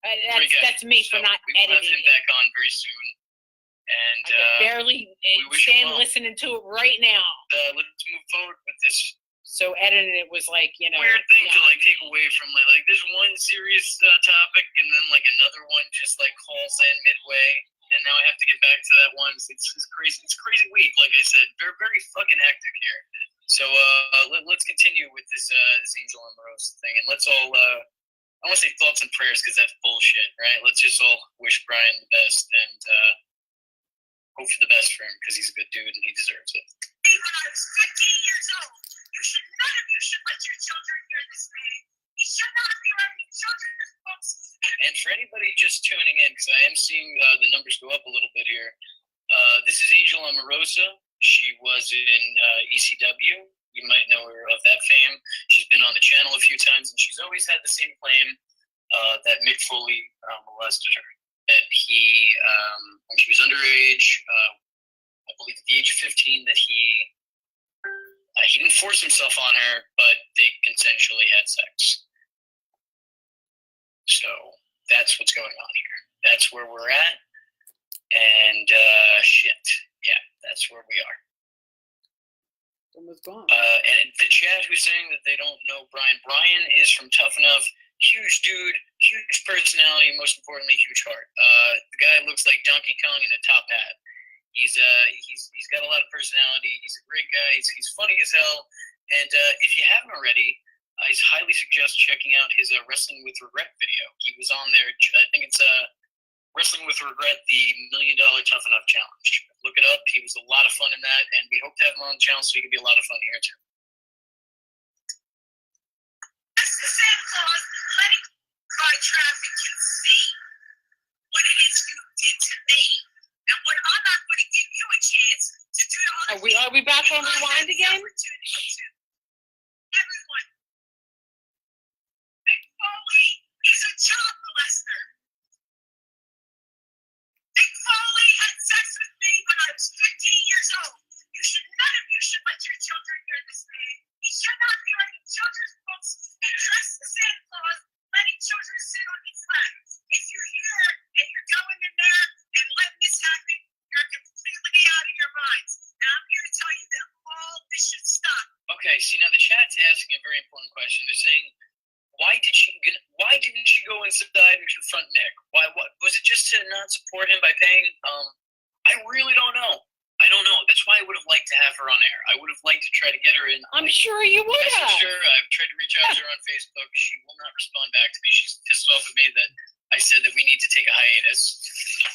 Great guy. That's me for So not we will have editing him it. back on very soon. And I can barely wish him stand well. listening to it right now. let's move forward with this So editing it was like, you know, weird thing to yeah. like take away from like there's one serious topic and then like another one just like calls in midway, and now I have to get back to that one. It's crazy. It's a crazy week. Like I said, very very fucking hectic here. So let's continue with this Angel Amorosa thing, and let's all I want to say thoughts and prayers because that's bullshit, right? Let's just all wish Brian the best and hope for the best for him because he's a good dude and he deserves it. When I was 15 years old, none of you should let your children hear this man. He should not be writing children's books. And for anybody just tuning in, because I am seeing the numbers go up a little bit here, this is Angel Amorosa. She was in ECW. You might know her of that fame. She's been on the channel a few times, and she's always had the same claim that Mick Foley molested her. That he, when she was underage, I believe at the age of 15, that he didn't force himself on her, but they consensually had sex. So that's what's going on here. That's where we're at. And shit. Yeah, that's where we are. Almost gone. And the chat who's saying that they don't know Brian. Brian is from Tough Enough. Huge dude, huge personality, most importantly, huge heart. The guy looks like Donkey Kong in a top hat. He's got a lot of personality. He's a great guy. He's funny as hell. And if you haven't already, I highly suggest checking out his Wrestling with Regret video. He was on there. I think it's Wrestling with Regret, the $1 Million Tough Enough Challenge. Look it up. He was a lot of fun in that, and we hope to have him on the channel so he can be a lot of fun here too. That's the Santa Claus letting by traffic can see what it is you did to me. And what I'm not going to give you a chance to do to other Are we back on Rewind again? Everyone. Mick Foley is a child molester. Mick Foley had sex with me when I was 15 years old. None of you should let your children hear this man. He should not be writing children's books and dress the chat's asking a very important question. They're saying, why didn't she go inside and confront Nick? Why? What was it? Just to not support him by paying? I really don't know. I don't know. That's why I would have liked to have her on air. I would have liked to try to get her in. I'm sure you would have. Sure. I've tried to reach out to her on Facebook. She will not respond back to me. She's pissed off at me that I said that we need to take a hiatus,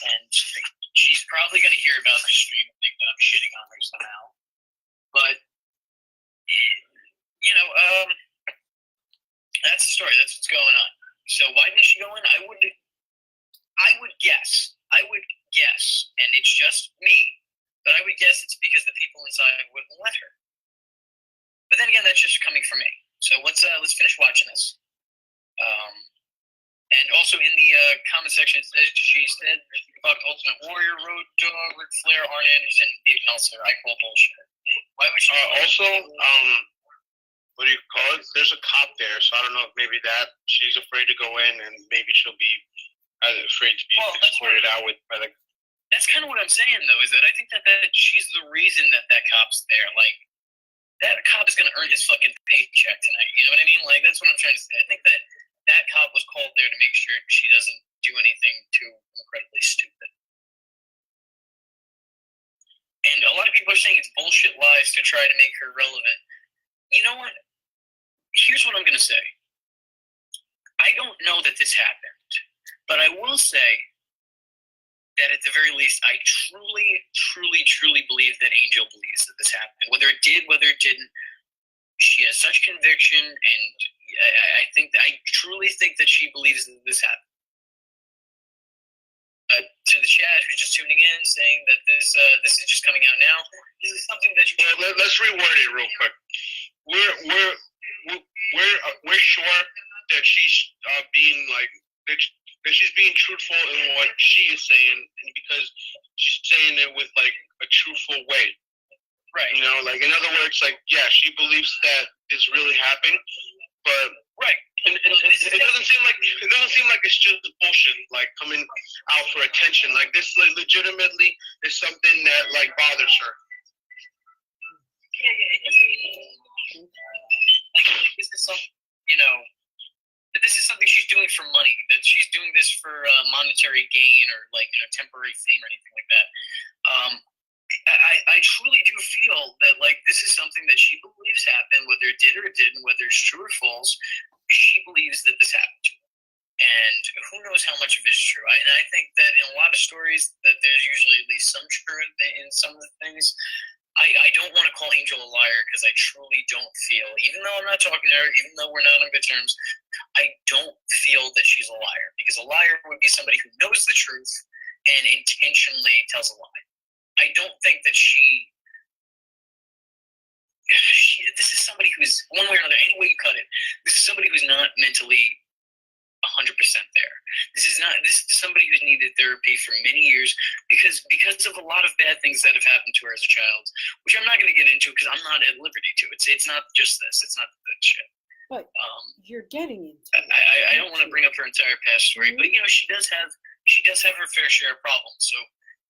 and she's probably going to hear about this stream and think that I'm shitting on her somehow. But you know, that's the story. That's what's going on. So why didn't she go in? I would guess, and it's just me, but I would guess it's because the people inside wouldn't let her. But then again, that's just coming from me. So let's finish watching this. And also in the comment section, it says she said about Ultimate Warrior, Road Dogg, Ric Flair, Arn Anderson, and Dave Meltzer. I call bullshit. Why would she? Also, what do you call it? There's a cop there, so I don't know if maybe that she's afraid to go in, and maybe she'll be afraid to be escorted out with by the. That's kind of what I'm saying, though, is that I think that she's the reason that cop's there. Like, that cop is going to earn his fucking paycheck tonight. You know what I mean? Like, that's what I'm trying to say. I think that cop was called there to make sure she doesn't do anything too incredibly stupid. And a lot of people are saying it's bullshit lies to try to make her relevant. You know what? Here's what I'm going to say. I don't know that this happened, but I will say that at the very least, I truly believe that Angel believes that this happened. Whether it did, whether it didn't, she has such conviction, and I truly think that she believes that this happened. To the chat who's just tuning in, saying that this is just coming out now, this is something that you. Well, let's reword it real quick. We're sure that she's being like that she's being truthful in what she is saying, and because she's saying it with like a truthful way. Right. You know, like in other words, like yeah, she believes that this really happened, but right. And it doesn't seem like it's just bullshit, like coming out for attention. Like this legitimately is something that like bothers her. Yeah. Like this is something, you know, that this is something she's doing for money. That she's doing this for monetary gain or like temporary fame or anything like that. I truly do feel that like this is something that she believes happened, whether it did or it didn't, whether it's true or false. She believes that this happened to her, and who knows how much of it is true. And I think that in a lot of stories, that there's usually at least some truth in some of the things. I don't want to call Angel a liar because I truly don't feel, even though I'm not talking to her, even though we're not on good terms, I don't feel that she's a liar, because a liar would be somebody who knows the truth and intentionally tells a lie. I don't think that this is somebody who's, one way or another, any way you cut it, this is somebody who's not mentally 100% there. This is somebody who's needed therapy for many years because of a lot of bad things that have happened to her as a child, which I'm not going to get into because I'm not at liberty to. It's not just this. It's not that shit. But you're getting into it. I don't want to bring up her entire past story, but you know, she does have her fair share of problems. So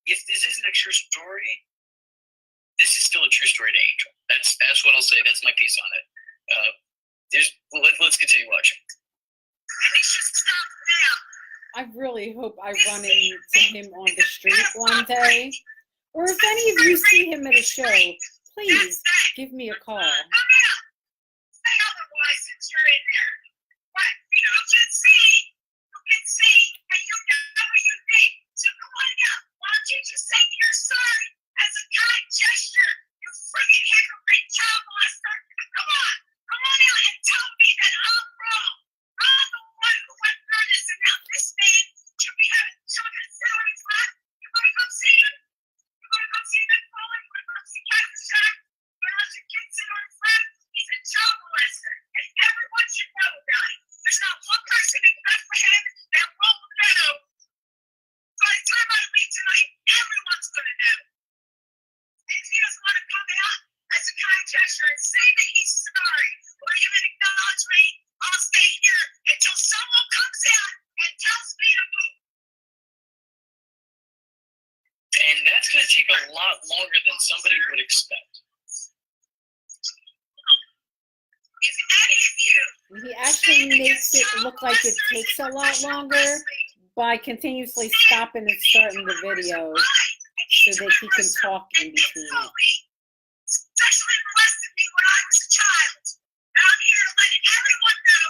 if this isn't a true story, this is still a true story to Angel. That's what I'll say. That's my piece on it. Let's continue watching. I really hope I run into him on the street one day. Or if any of you see him at a show, please give me a call. Just say you're sorry as a kind gesture. You freaking hypocrite child molester. Come on out and tell me that I'm wrong. I'm the one who went through this, and now this man should be having children salary flat. You wanna come see him? You wanna come see Mick Foley? You wanna come see Captain Jack? You wanna let your kids sit on his lap? He's a child molester, and everyone should know about it. There's not one person in Bethlehem that won't know. By the time I leave tonight, everyone's gonna know. And if he doesn't want to come out as a kind gesture and say that he's sorry or even acknowledge me, I'll stay here until someone comes out and tells me to move. And that's going to take a lot longer than somebody would expect. if any of you He actually makes it look like it takes a lot longer by continuously stopping and starting the video so that he can talk in between it. sexually molested me when I was a child. And I'm here to let everyone know.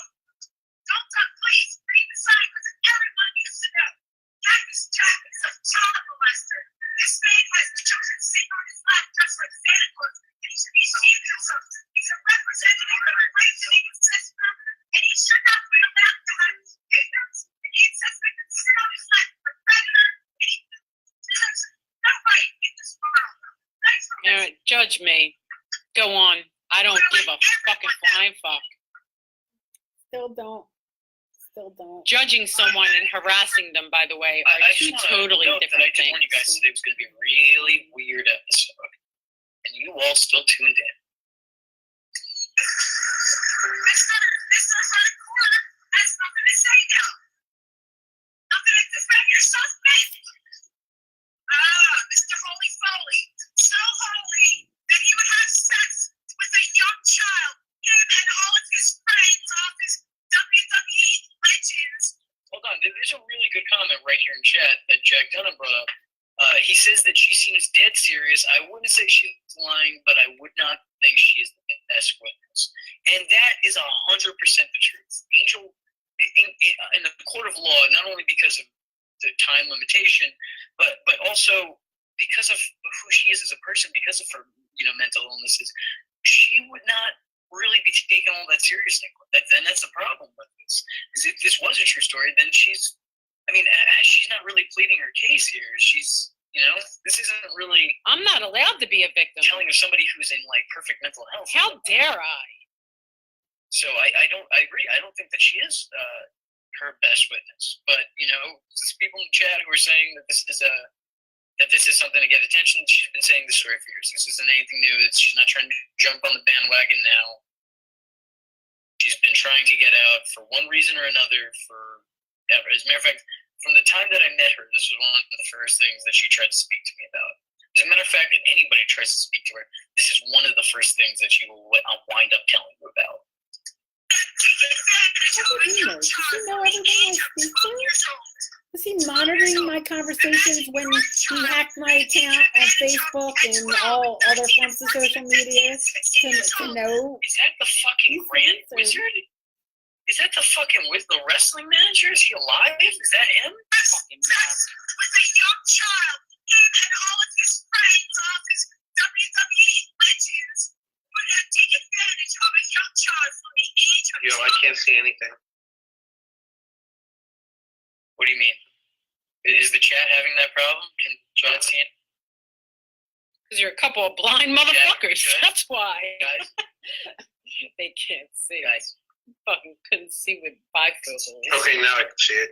Don't talk, please. Read the sign because everyone needs to know. Cactus Jack is a child molester. This man has children sitting on his lap just like Santa Claus, and he should be ashamed of himself. He's a representative of a great legal system, and he should not be allowed to have victims and ancestors that sit on his lap for predator, and he deserves no right in this world. Thanks for All right, judge me. Go on. I don't give a fucking flying fuck. Still don't. Still don't. Judging someone and harassing them, by the way, are I two just wanna totally note that different I did warn you guys things. today was going to be a really weird episode, and you all still tuned in. Mr. Hardcore has nothing to say now. Nothing to defend yourself, man. Mr. Holy Foley, so holy that he would have sex with a young child, him and all of his friends off his WWE legends. Hold on, there's a really good comment right here in chat that Jack Dunham brought up. He says that she seems dead serious. I wouldn't say she's lying, but I would not think she is the best witness. And that is 100% the truth. Angel, in the court of law, not only because of the time limitation, but also because of who she is as a person, because of her mental illnesses, she would not really be taken all that seriously. And that's the problem with this. Is if this was a true story, then she's not really pleading her case here. She's, this isn't really I'm not allowed to be a victim. telling of somebody who's in like perfect mental health. How dare I? So I agree. I don't think that she is her best witness. But there's people in the chat who are saying that this is something to get attention. She's been saying this story for years. This isn't anything new. She's not trying to jump on the bandwagon now. She's been trying to get out for one reason or another forever. As a matter of fact, from the time that I met her, this was one of the first things that she tried to speak to me about. As a matter of fact, if anybody tries to speak to her, this is one of the first things that she will wind up telling you about. How would he know? Does he know everything I speak to? Was he monitoring my conversations when he hacked my account on Facebook and all other forms of social media to know? Is that the fucking Grand Wizard? Is that the fucking the wrestling manager? Is he alive? Is that him? With a young child, him and all of his friends off his WWE legends would have taken advantage of a young child from the age of Yo, I can't see anything. What do you mean? Is the chat having that problem? Can chat see it? Because you're a couple of blind motherfuckers. Yeah. That's why. Guys, They can't see. guys. Fucking couldn't see with bifocals. Okay, now I can see it.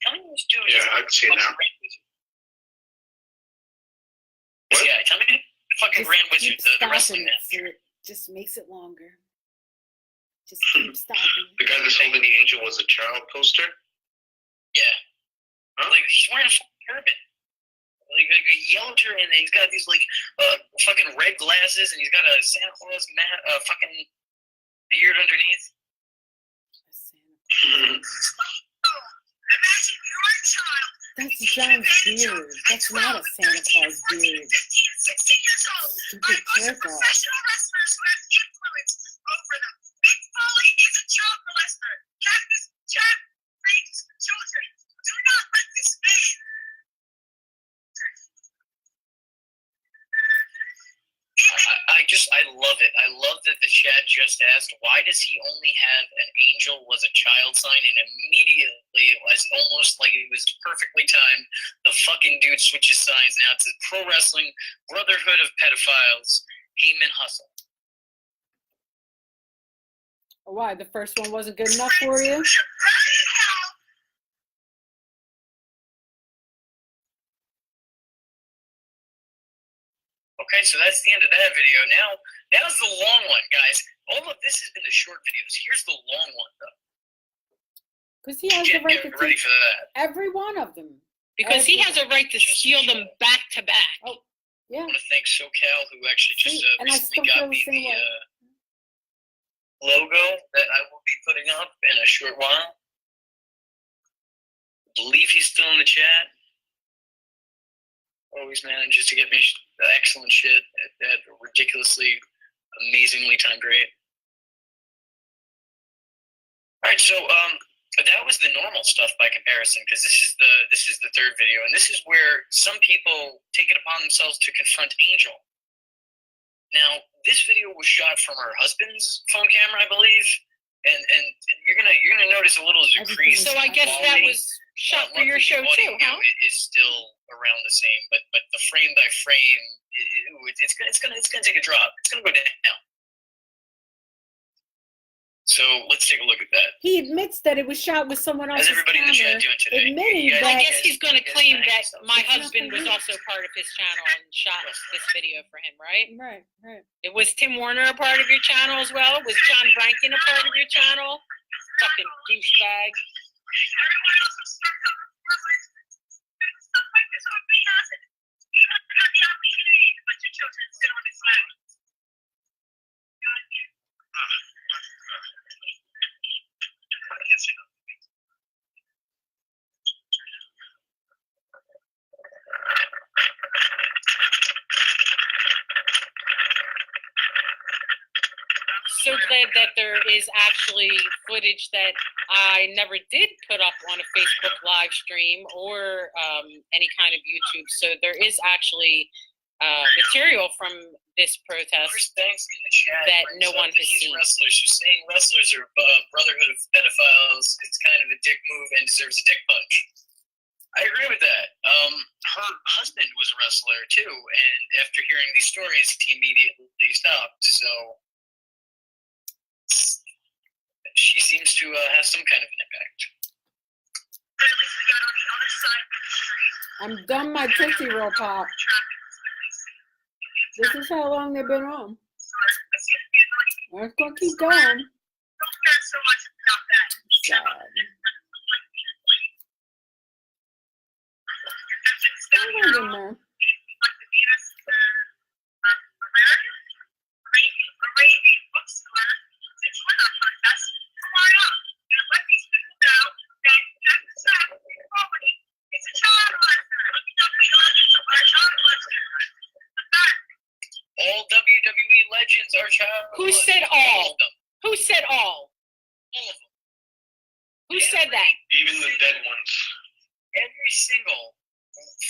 Tell me this dude Yeah, is I can see it now. What? Yeah, tell me the fucking Just Grand Wizard, keep the wrestling stopping it so manager. it just makes it longer. Just keep stopping. The guy that's holding the angel was a child poster? Yeah. Huh? Like, he's wearing a fucking turban. Like a yellow turban, and he's got these, like, fucking red glasses, and he's got a Santa Claus fucking beard underneath. Imagine your child. That's John's beard. That's not a Santa Claus 14, 15, beard. 16 years old. Stupid By a bunch of jerk off. professional wrestlers who have influence over them. Mick Foley is a child molester. Cactus Jack rapes children. Do not let this man. I love it. I love that the chat just asked, why does he only have an angel was a child sign? And immediately, it was almost like it was perfectly timed. The fucking dude switches signs now to Pro Wrestling Brotherhood of Pedophiles, Heyman Hustle. Why? The first one wasn't good enough for you? Okay, so that's the end of that video. Now, that was the long one, guys. All of this has been the short videos. Here's the long one, though. Because he has the right to Get ready take for that. every one of them. Because he has a right to steal them back to back. Oh. Yeah. I want to thank SoCal, who actually just See, and I recently still got feel the me same the way. logo that I will be putting up in a short while. I believe he's still in the chat. Always manages to get me excellent shit at ridiculously, amazingly timed rate. All right, so that was the normal stuff by comparison, because this is the third video, and this is where some people take it upon themselves to confront Angel. Now, this video was shot from her husband's phone camera, I believe, and you're gonna notice a little decrease. So I guess that was shot for your show too, huh? It is still around the same, but the frame by frame, it's gonna take a drop. It's gonna go down. So let's take a look at that. He admits that it was shot with someone else's How's everybody in the camera, chat doing today? admitting You guys- that I guess he's going to claim that my It's husband was nothing. also part of his channel and shot this video for him, right? Right. It was Tim Warner a part of your channel as well? Was John Rankin a part of your channel? Fucking douchebag. Everyone else was stuck up stuff like this would be happening. You have had the opportunity to put your children sit on this land. So glad that there is actually footage that I never did put up on a Facebook live stream or any kind of YouTube. So there is actually material from this protest First, thanks in the chat that brings no up one that has these seen. Wrestlers are saying wrestlers are brotherhood of pedophiles. It's kind of a dick move and deserves a dick punch. I agree with that. Her husband was a wrestler too, and after hearing these stories, he immediately stopped. So she seems to have some kind of an impact. But at least we got on the other side of the street. I'm done my Tootsie Roll Pop. This is how long they've been on. Let's go keep going. Don't care so much about that. God. Hang on in there. All WWE legends are child. Who said all? of them. Who said all? All of them. Who said that? Even the dead ones. Every single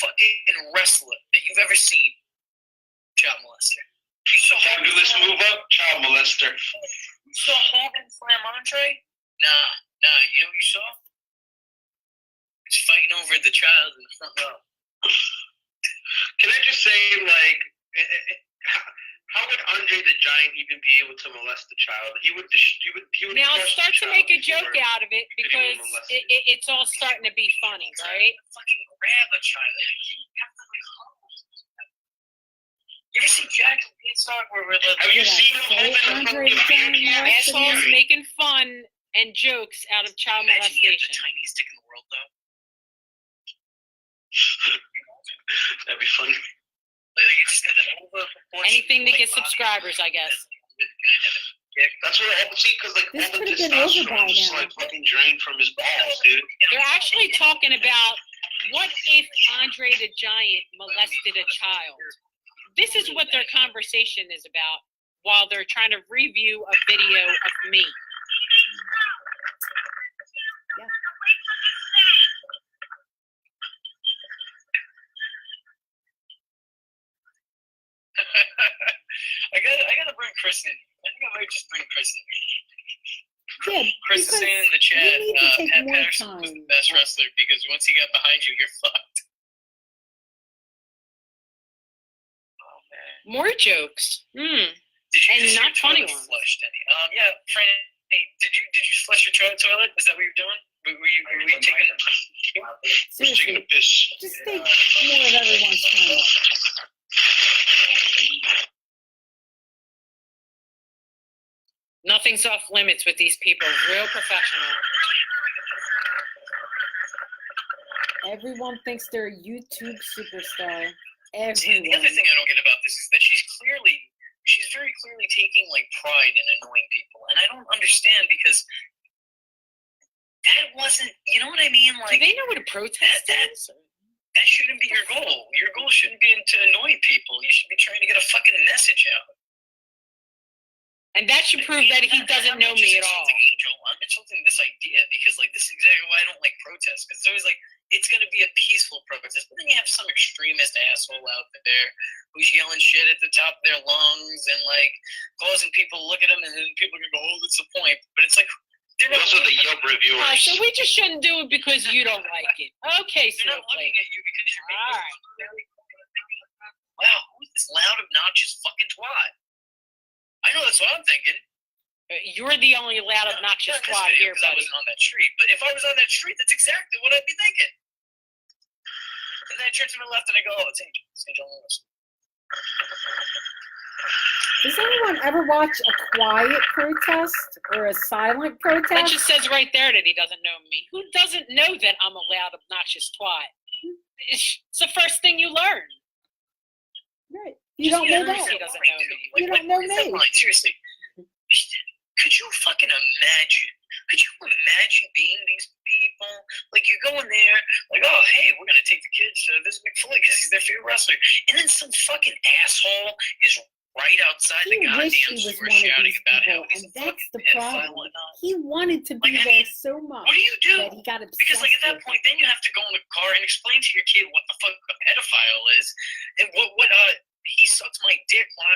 fucking wrestler that you've ever seen, child molester. You saw Fabulous move up, child molester. You saw Hogan slam Andre? Nah. You know what you saw? He's fighting over the child in the front row. Can I just say, like, how would Andre the Giant even be able to molest the child? He would. Now crush the start to child make a before joke out of it he could even because molest it. it's all starting to be funny, right? Fucking grab a child. You ever see Jack and Beanstalk where we're like, Have you Did I seen him say open a Andre fucking the beer Giant can? molested Assholes him? making fun and jokes out of child imagine he had the molestation. tiniest dick in the world, though. That'd be funny. Like, you just got that over proportion. Anything to get subscribers, I guess. That's what I see, because like This all the could have been over testosterone by just now. like fucking drained from his balls, dude. They're actually talking about what if Andre the Giant molested a child. This is what their conversation is about while they're trying to review a video of me. I gotta bring Chris in. I think I might just bring Chris in. Yeah, Chris is because saying in the chat, you need to take Pat more Patterson was time. the best wrestler because once he got behind you, you're fucked. Oh man. More jokes. Did you And just not your funny toilet ones. flushed any? Yeah, Fran. Hey, did you flush your toilet? Is that what you're doing? Were you taking? Just taking a Seriously, piss. just take more of everyone's time. Nothing's off limits with these people. Real professional. Everyone thinks they're a YouTube superstar. See, the other everyone. thing I don't get about this is that she's very clearly taking like pride in annoying people, and I don't understand because that wasn't, you know what I mean? Do Like they know what a protest is? that shouldn't be your goal. Your goal shouldn't be to annoy people. You should be trying to get a fucking message out. And that should prove that he doesn't know me at all. Angel, I'm insulting this idea because, like, this is exactly why I don't like protests. Because it's always like it's going to be a peaceful protest, but then you have some extremist asshole out there who's yelling shit at the top of their lungs and like causing people to look at him, and then people are going to go, "Oh, that's the point." But it's like they're not. Those are the Yelp reviewers. So we just shouldn't do it because you don't like it. Okay, They're not looking Snowflake. at you because you're being All right. wow, who's this loud, obnoxious fucking twat? I know that's what I'm thinking. You're the only loud, obnoxious Not in this twat video, here, 'cause I buddy. wasn't on that street. But if I was on that street, that's exactly what I'd be thinking. And then I turn to my left and I go, "Oh, it's Angel. It's Angel Lewis." Does anyone ever watch a quiet protest or a silent That protest? just says right there that he doesn't know me. Who doesn't know that I'm a loud, obnoxious twat? It's the first thing you learn. Right. You don't know that. He doesn't know me. You don't know what is that me. line? Seriously. Could you fucking imagine? Could you imagine being these people? Like, you're going there, like, "Oh, hey, we're going to take the kids to visit Mick Foley because he's their favorite wrestler." And then some fucking asshole is right outside He the goddamn wished he was store one of shouting these about people, how he's and a that's fucking the pedophile and problem. whatnot. He wanted to be Like, I there mean, so much What do you do? that he got obsessed Because, like, at that with point, then you have to go in the car and explain to your kid what the fuck a pedophile is, and what he sucks my dick when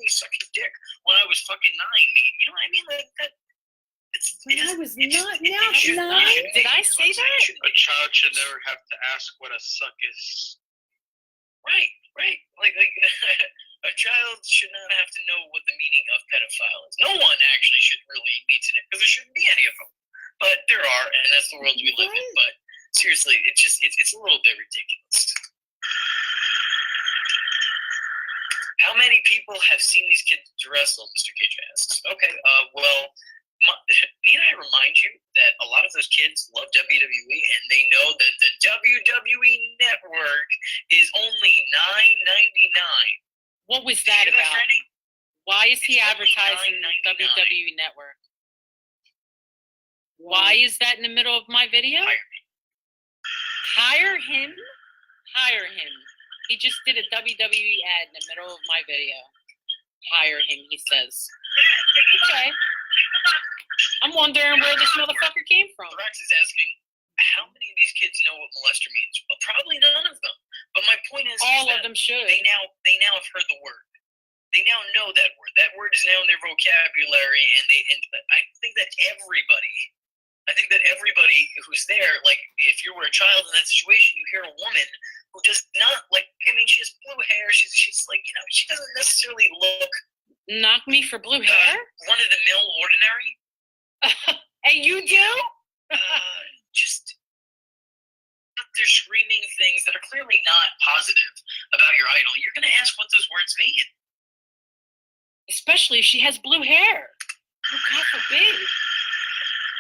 he sucked his dick when I was fucking 9. You know what I mean? Like that. When I was not now should not 9. be. Did I say that? A child should never have to ask what a suck is. Right. Like a child should not have to know what the meaning of pedophile is. No one actually should really need to know because there shouldn't be any of them. But there are, and that's the world we live in. But seriously, it's a little bit ridiculous. How many people have seen these kids wrestle? Mr. Cage asks. Okay, well, need I remind you that a lot of those kids love WWE, and they know that the WWE Network is only $9.99. What was that Hear that, about? Freddie? Why is he It's only advertising $9.99. WWE Network? Why is that in the middle of my video? Hire him? Hire him. He just did a WWE ad in the middle of my video. Hire him, he says. Okay. I'm wondering where this motherfucker came from. Rex is asking, how many of these kids know what molester means? Well, probably none of them. But my point is, All that of them should. they now have heard the word. They now know that word. That word is now in their vocabulary, and I think that everybody who's there, like, if you were a child in that situation, you hear a woman who does not, like, I mean, she has blue hair. She's like, you know, she doesn't necessarily look Knock me for blue hair? one of the mill ordinary. And you do? Just they're screaming things that are clearly not positive about your idol. You're going to ask what those words mean. Especially if she has blue hair. Oh, God forbid.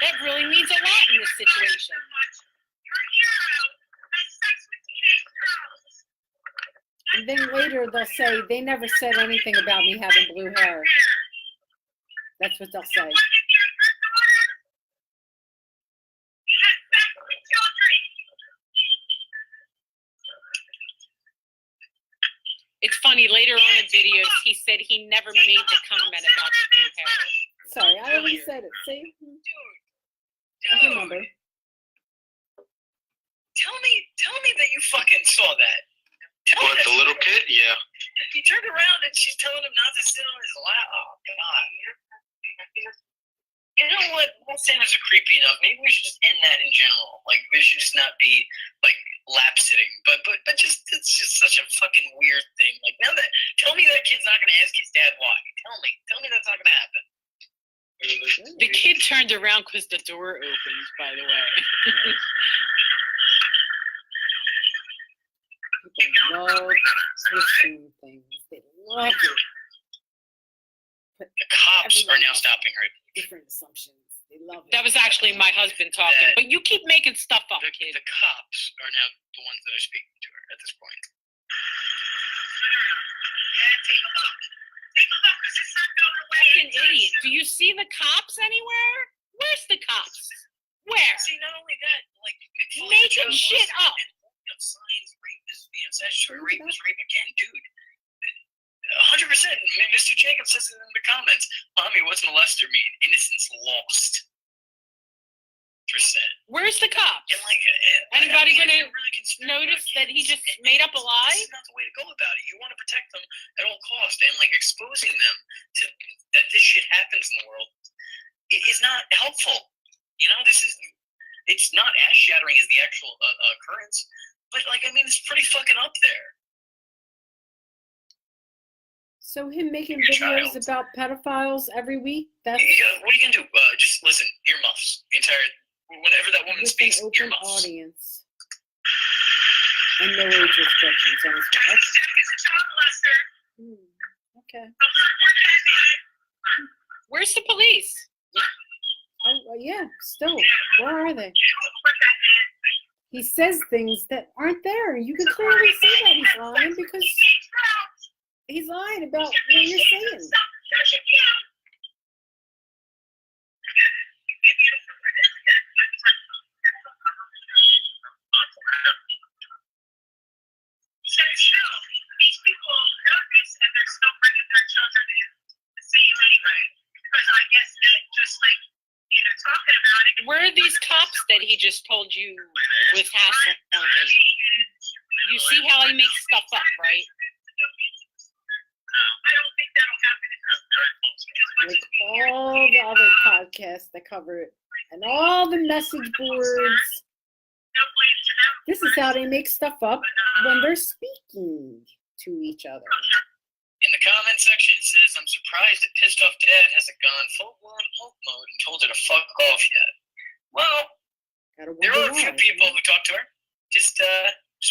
That really means a lot in this situation. And then later they'll say, they never said anything about me having blue hair. That's what they'll say. It's funny, later on in videos, he said he never made the comment about the blue hair. Sorry, I already said it. See? I remember. Tell me that you fucking saw that. Tell What, me the little kid? Yeah. He turned around and she's telling him not to sit on his lap. Oh, God. You know what? Lap standards are creepy enough. Maybe we should just end that in general. Like, there should just not be, like, lap sitting. But just, it's just such a fucking weird thing. Like, now that, tell me that kid's not going to ask his dad why. Tell me that's not going to happen. The kid turned around because the door opened, by the way. People love twisting things. They love it. Put The cops are now stopping her. different assumptions. They love it. That was actually my husband talking, but you keep making stuff up, kid. The cops are now the ones that are speaking to her at this point. Yeah, take a look. Take a look, because it's not going away. Fucking idiot. Do you see the cops anywhere? Where's the cops? Where? See, not only that, like, Mick Foley's a Making child shit molester up. and holding up signs, rape is, statutory rape is rape again, dude. 100%. Mr. Jacobs says it in the comments. Mommy, what's molester mean? Innocence lost. Percent. Where's the cops? And like, Anybody gonna really notice that he just made up a lie? This is not the way to go about it. You want to protect them at all costs, and like exposing them to that this shit happens in the world is not helpful. You know, it's not as shattering as the actual occurrence, but like, I mean, it's pretty fucking up there. So him making Your videos child. about pedophiles every week, that's What are you gonna do? Just listen, earmuffs. The entire whenever that woman with speaks, an open earmuffs. audience. And no age restrictions on his Jack is a child molester. Okay. Where's the police? Oh, yeah, still. Where are they? He says things that aren't there. You can clearly see that he's lying because he's lying about what you're saying. These people know this and they're still bringing their children in to see you anyway. Because I guess that just like, talking about it. Where are these cops that he just told you was hassling me? You see how he makes stuff up, right? I don't think that'll happen in this Like all the other podcasts that cover it and all the message boards. This is how they make stuff up when they're speaking to each other. In the comment section, it says, "I'm surprised that pissed off dad hasn't gone full-blown Hulk mode and told her to fuck off yet." Well, Gotta there wonder are a few why. people who talk to her. Just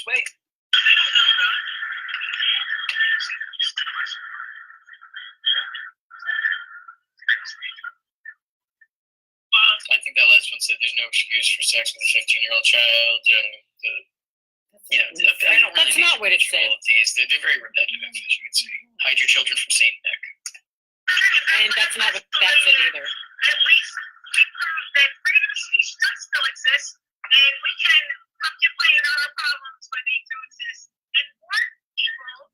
wait. I think that last one said there's no excuse for sex with a 15-year-old child. I don't really That's need not to what it go through said. all of these. They're very repetitive, as you would say. Hide your children from Saint Nick. And that's not what that said either. At least we prove that freedom of speech does still exist, and we can complain about our problems when they do exist, and warn people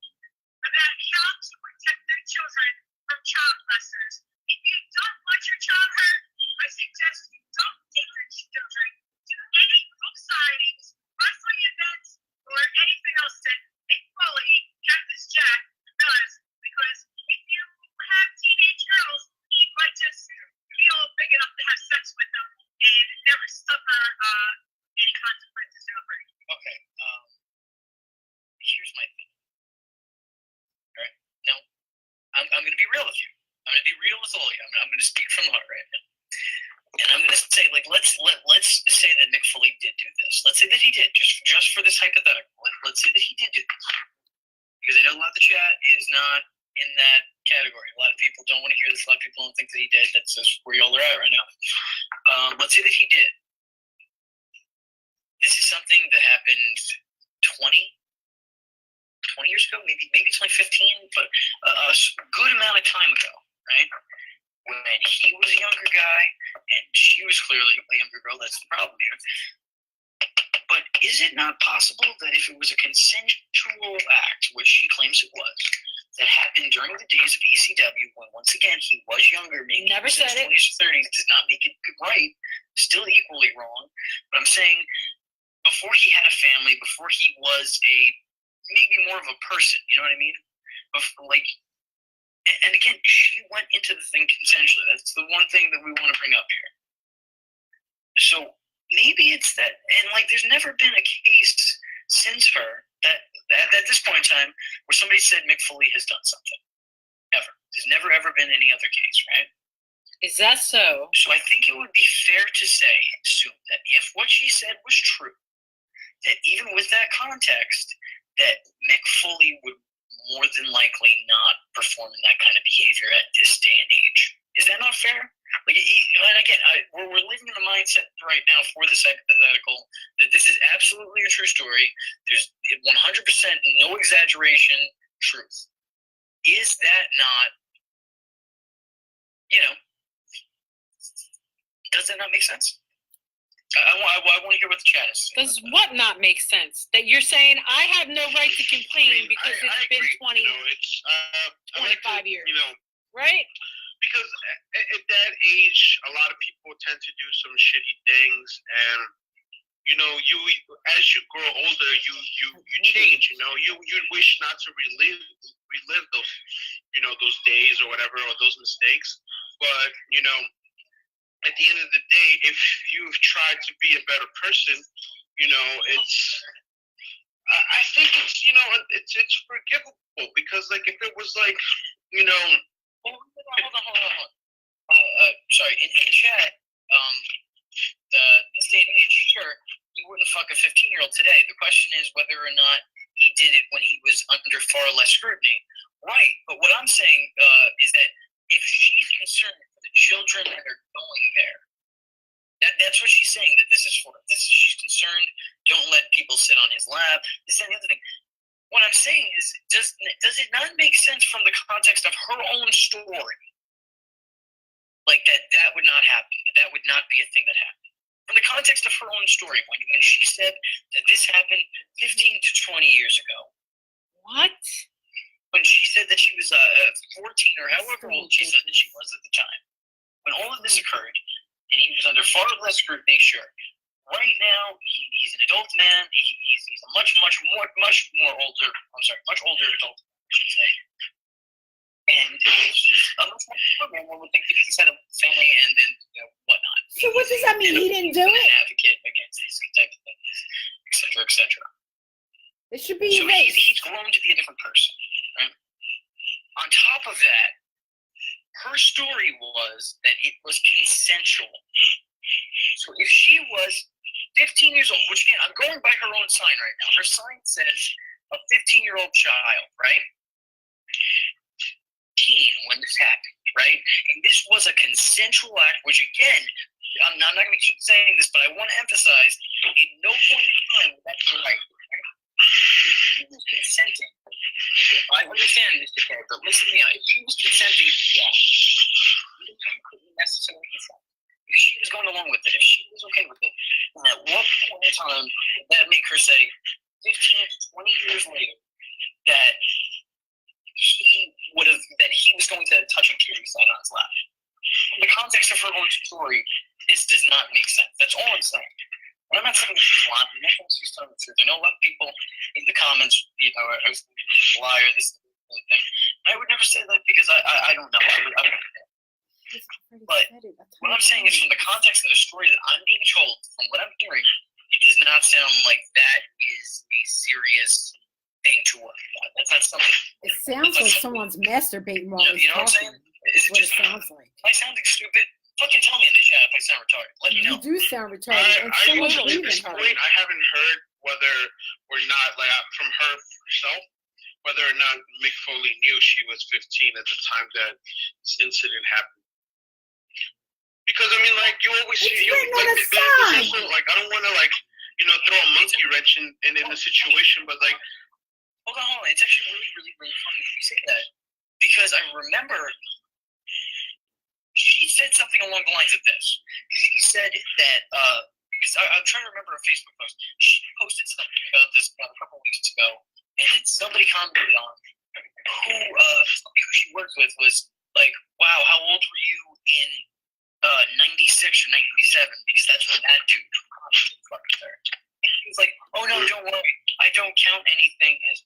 about how to protect their children from child molesters. If you don't want your child hurt, I suggest you don't take your children to any book signings, wrestling events, or anything else that Mick Foley, Cactus Jack, does, because if you have teenage girls, he might just feel big enough to have sex with them and never suffer any consequences over it. Okay. Here's my thing. All right. Now, I'm going to be real with you. I'm going to be real with all of you. I'm going to speak from the heart right now. And I'm going to say, like, let's say that Mick Foley did do this. Let's say that he did, just for this hypothetical. Let's say that he did do this. Because I know a lot of the chat is not in that category. A lot of people don't want to hear this. A lot of people don't think that he did. That's just where y'all are at right now. Let's say that he did. This is something that happened 20 years ago, maybe it's only 15, but a good amount of time ago, right? When he was a younger guy and she was clearly a younger girl. That's the problem here. But is it not possible that if it was a consensual act, which she claims it was, that happened during the days of ECW, when once again he was younger, maybe Never he was said in it. his 20s or 30s, does not make it right, still equally wrong. But I'm saying, before he had a family, before he was maybe more of a person, you know what I mean? Before, like, and again, she went into the thing consensually. That's the one thing that we want to bring up here. So maybe it's that, and like, there's never been a case since her that at this point in time where somebody said Mick Foley has done something. Ever. There's never ever been any other case, right? Is that so? So I think it would be fair to say, assume that if what she said was true, that even with that context, that Mick Foley would more than likely not perform in that kind of behavior at this day and age. Is that not fair? Like, and again, we're living in the mindset right now for this hypothetical that this is absolutely a true story. There's 100% no exaggeration truth. is that not, does that not make sense? I want to hear what the chat is. Does what not make sense? That you're saying I have no right to complain because it's been agree. 25 years. You know, right? because at that age, a lot of people tend to do some shitty things, and you as you grow older, you change. You wish not to relive those those days or whatever, or those mistakes. But at the end of the day, if you've tried to be a better person, I think it's forgivable, because like if it was like Hold on. Sorry, in the chat, this day and age, sure, he wouldn't fuck a 15-year-old today. The question is whether or not he did it when he was under far less scrutiny. Right, but what I'm saying is that if she's concerned for the children that are going there, that's what she's saying, that this is for. She's concerned, don't let people sit on his lap, this and the other thing. What I'm saying is, does it not make sense from the context of her own story? Like that would not happen. That would not be a thing that happened. From the context of her own story, when she said that this happened 15 to 20 years ago. What? When she said that she was 14 or however old she said that she was at the time. When all of this occurred, and he was under far less scrutiny, sure. Right now, he's an adult man. He's a much older adult, I should say. And he's a much more mature man. One would think that he's had a family and whatnot. So what does that mean? He didn't do an it? advocate against these type of things, et cetera. It should be So erased. he's grown to be a different person. Right? On top of that, her story was that it was consensual. So if she was 15 years old, which again, I'm going by her own sign right now. Her sign says a 15-year-old child, right? Teen when this happened, right? And this was a consensual act, which again, I'm not going to keep saying this, but I want to emphasize, at no point in time was that right. She was consenting. I understand, Mr. K, but listen to me. If she was consenting, yeah, she couldn't necessarily consent. If she was going along with it, if she was okay with it, then at what point in time would that make her say, 15 to 20 years later, that he was going to touch and kiss on his lap? In the context of her own story, this does not make sense. That's all I'm saying. And I'm not saying she's lying. I'm not saying she's telling the truth. I know a lot of people in the comments, are a liar, this thing. I would never say that because I don't know. But what I'm saying is, from the context of the story that I'm being told, from what I'm hearing, it does not sound like that is a serious thing to worry about. That's not something. It sounds like someone's masturbating while he's You know what I'm saying? talking. Is it What just it sounds like. Am I sounding stupid? Fucking tell me in the chat if I sound retarded. Let me know. You do sound retarded, and so much at this retarded. point, I haven't heard whether or not, like, from her herself, whether or not Mick Foley knew she was 15 at the time that this incident happened. Because I mean, like, you always see, like, I don't want to, like, throw a monkey wrench in the situation, but like, hold on. It's actually really, really, really funny that you say that, because I remember she said something along the lines of this. She said that because I'm trying to remember her Facebook post. She posted something about this about a couple weeks ago, and then somebody commented on somebody who she worked with was like, "Wow, how old were you in 96 or 97?" Because that's what that dude commented with her. And she was like, "Oh no, don't worry. I don't count anything as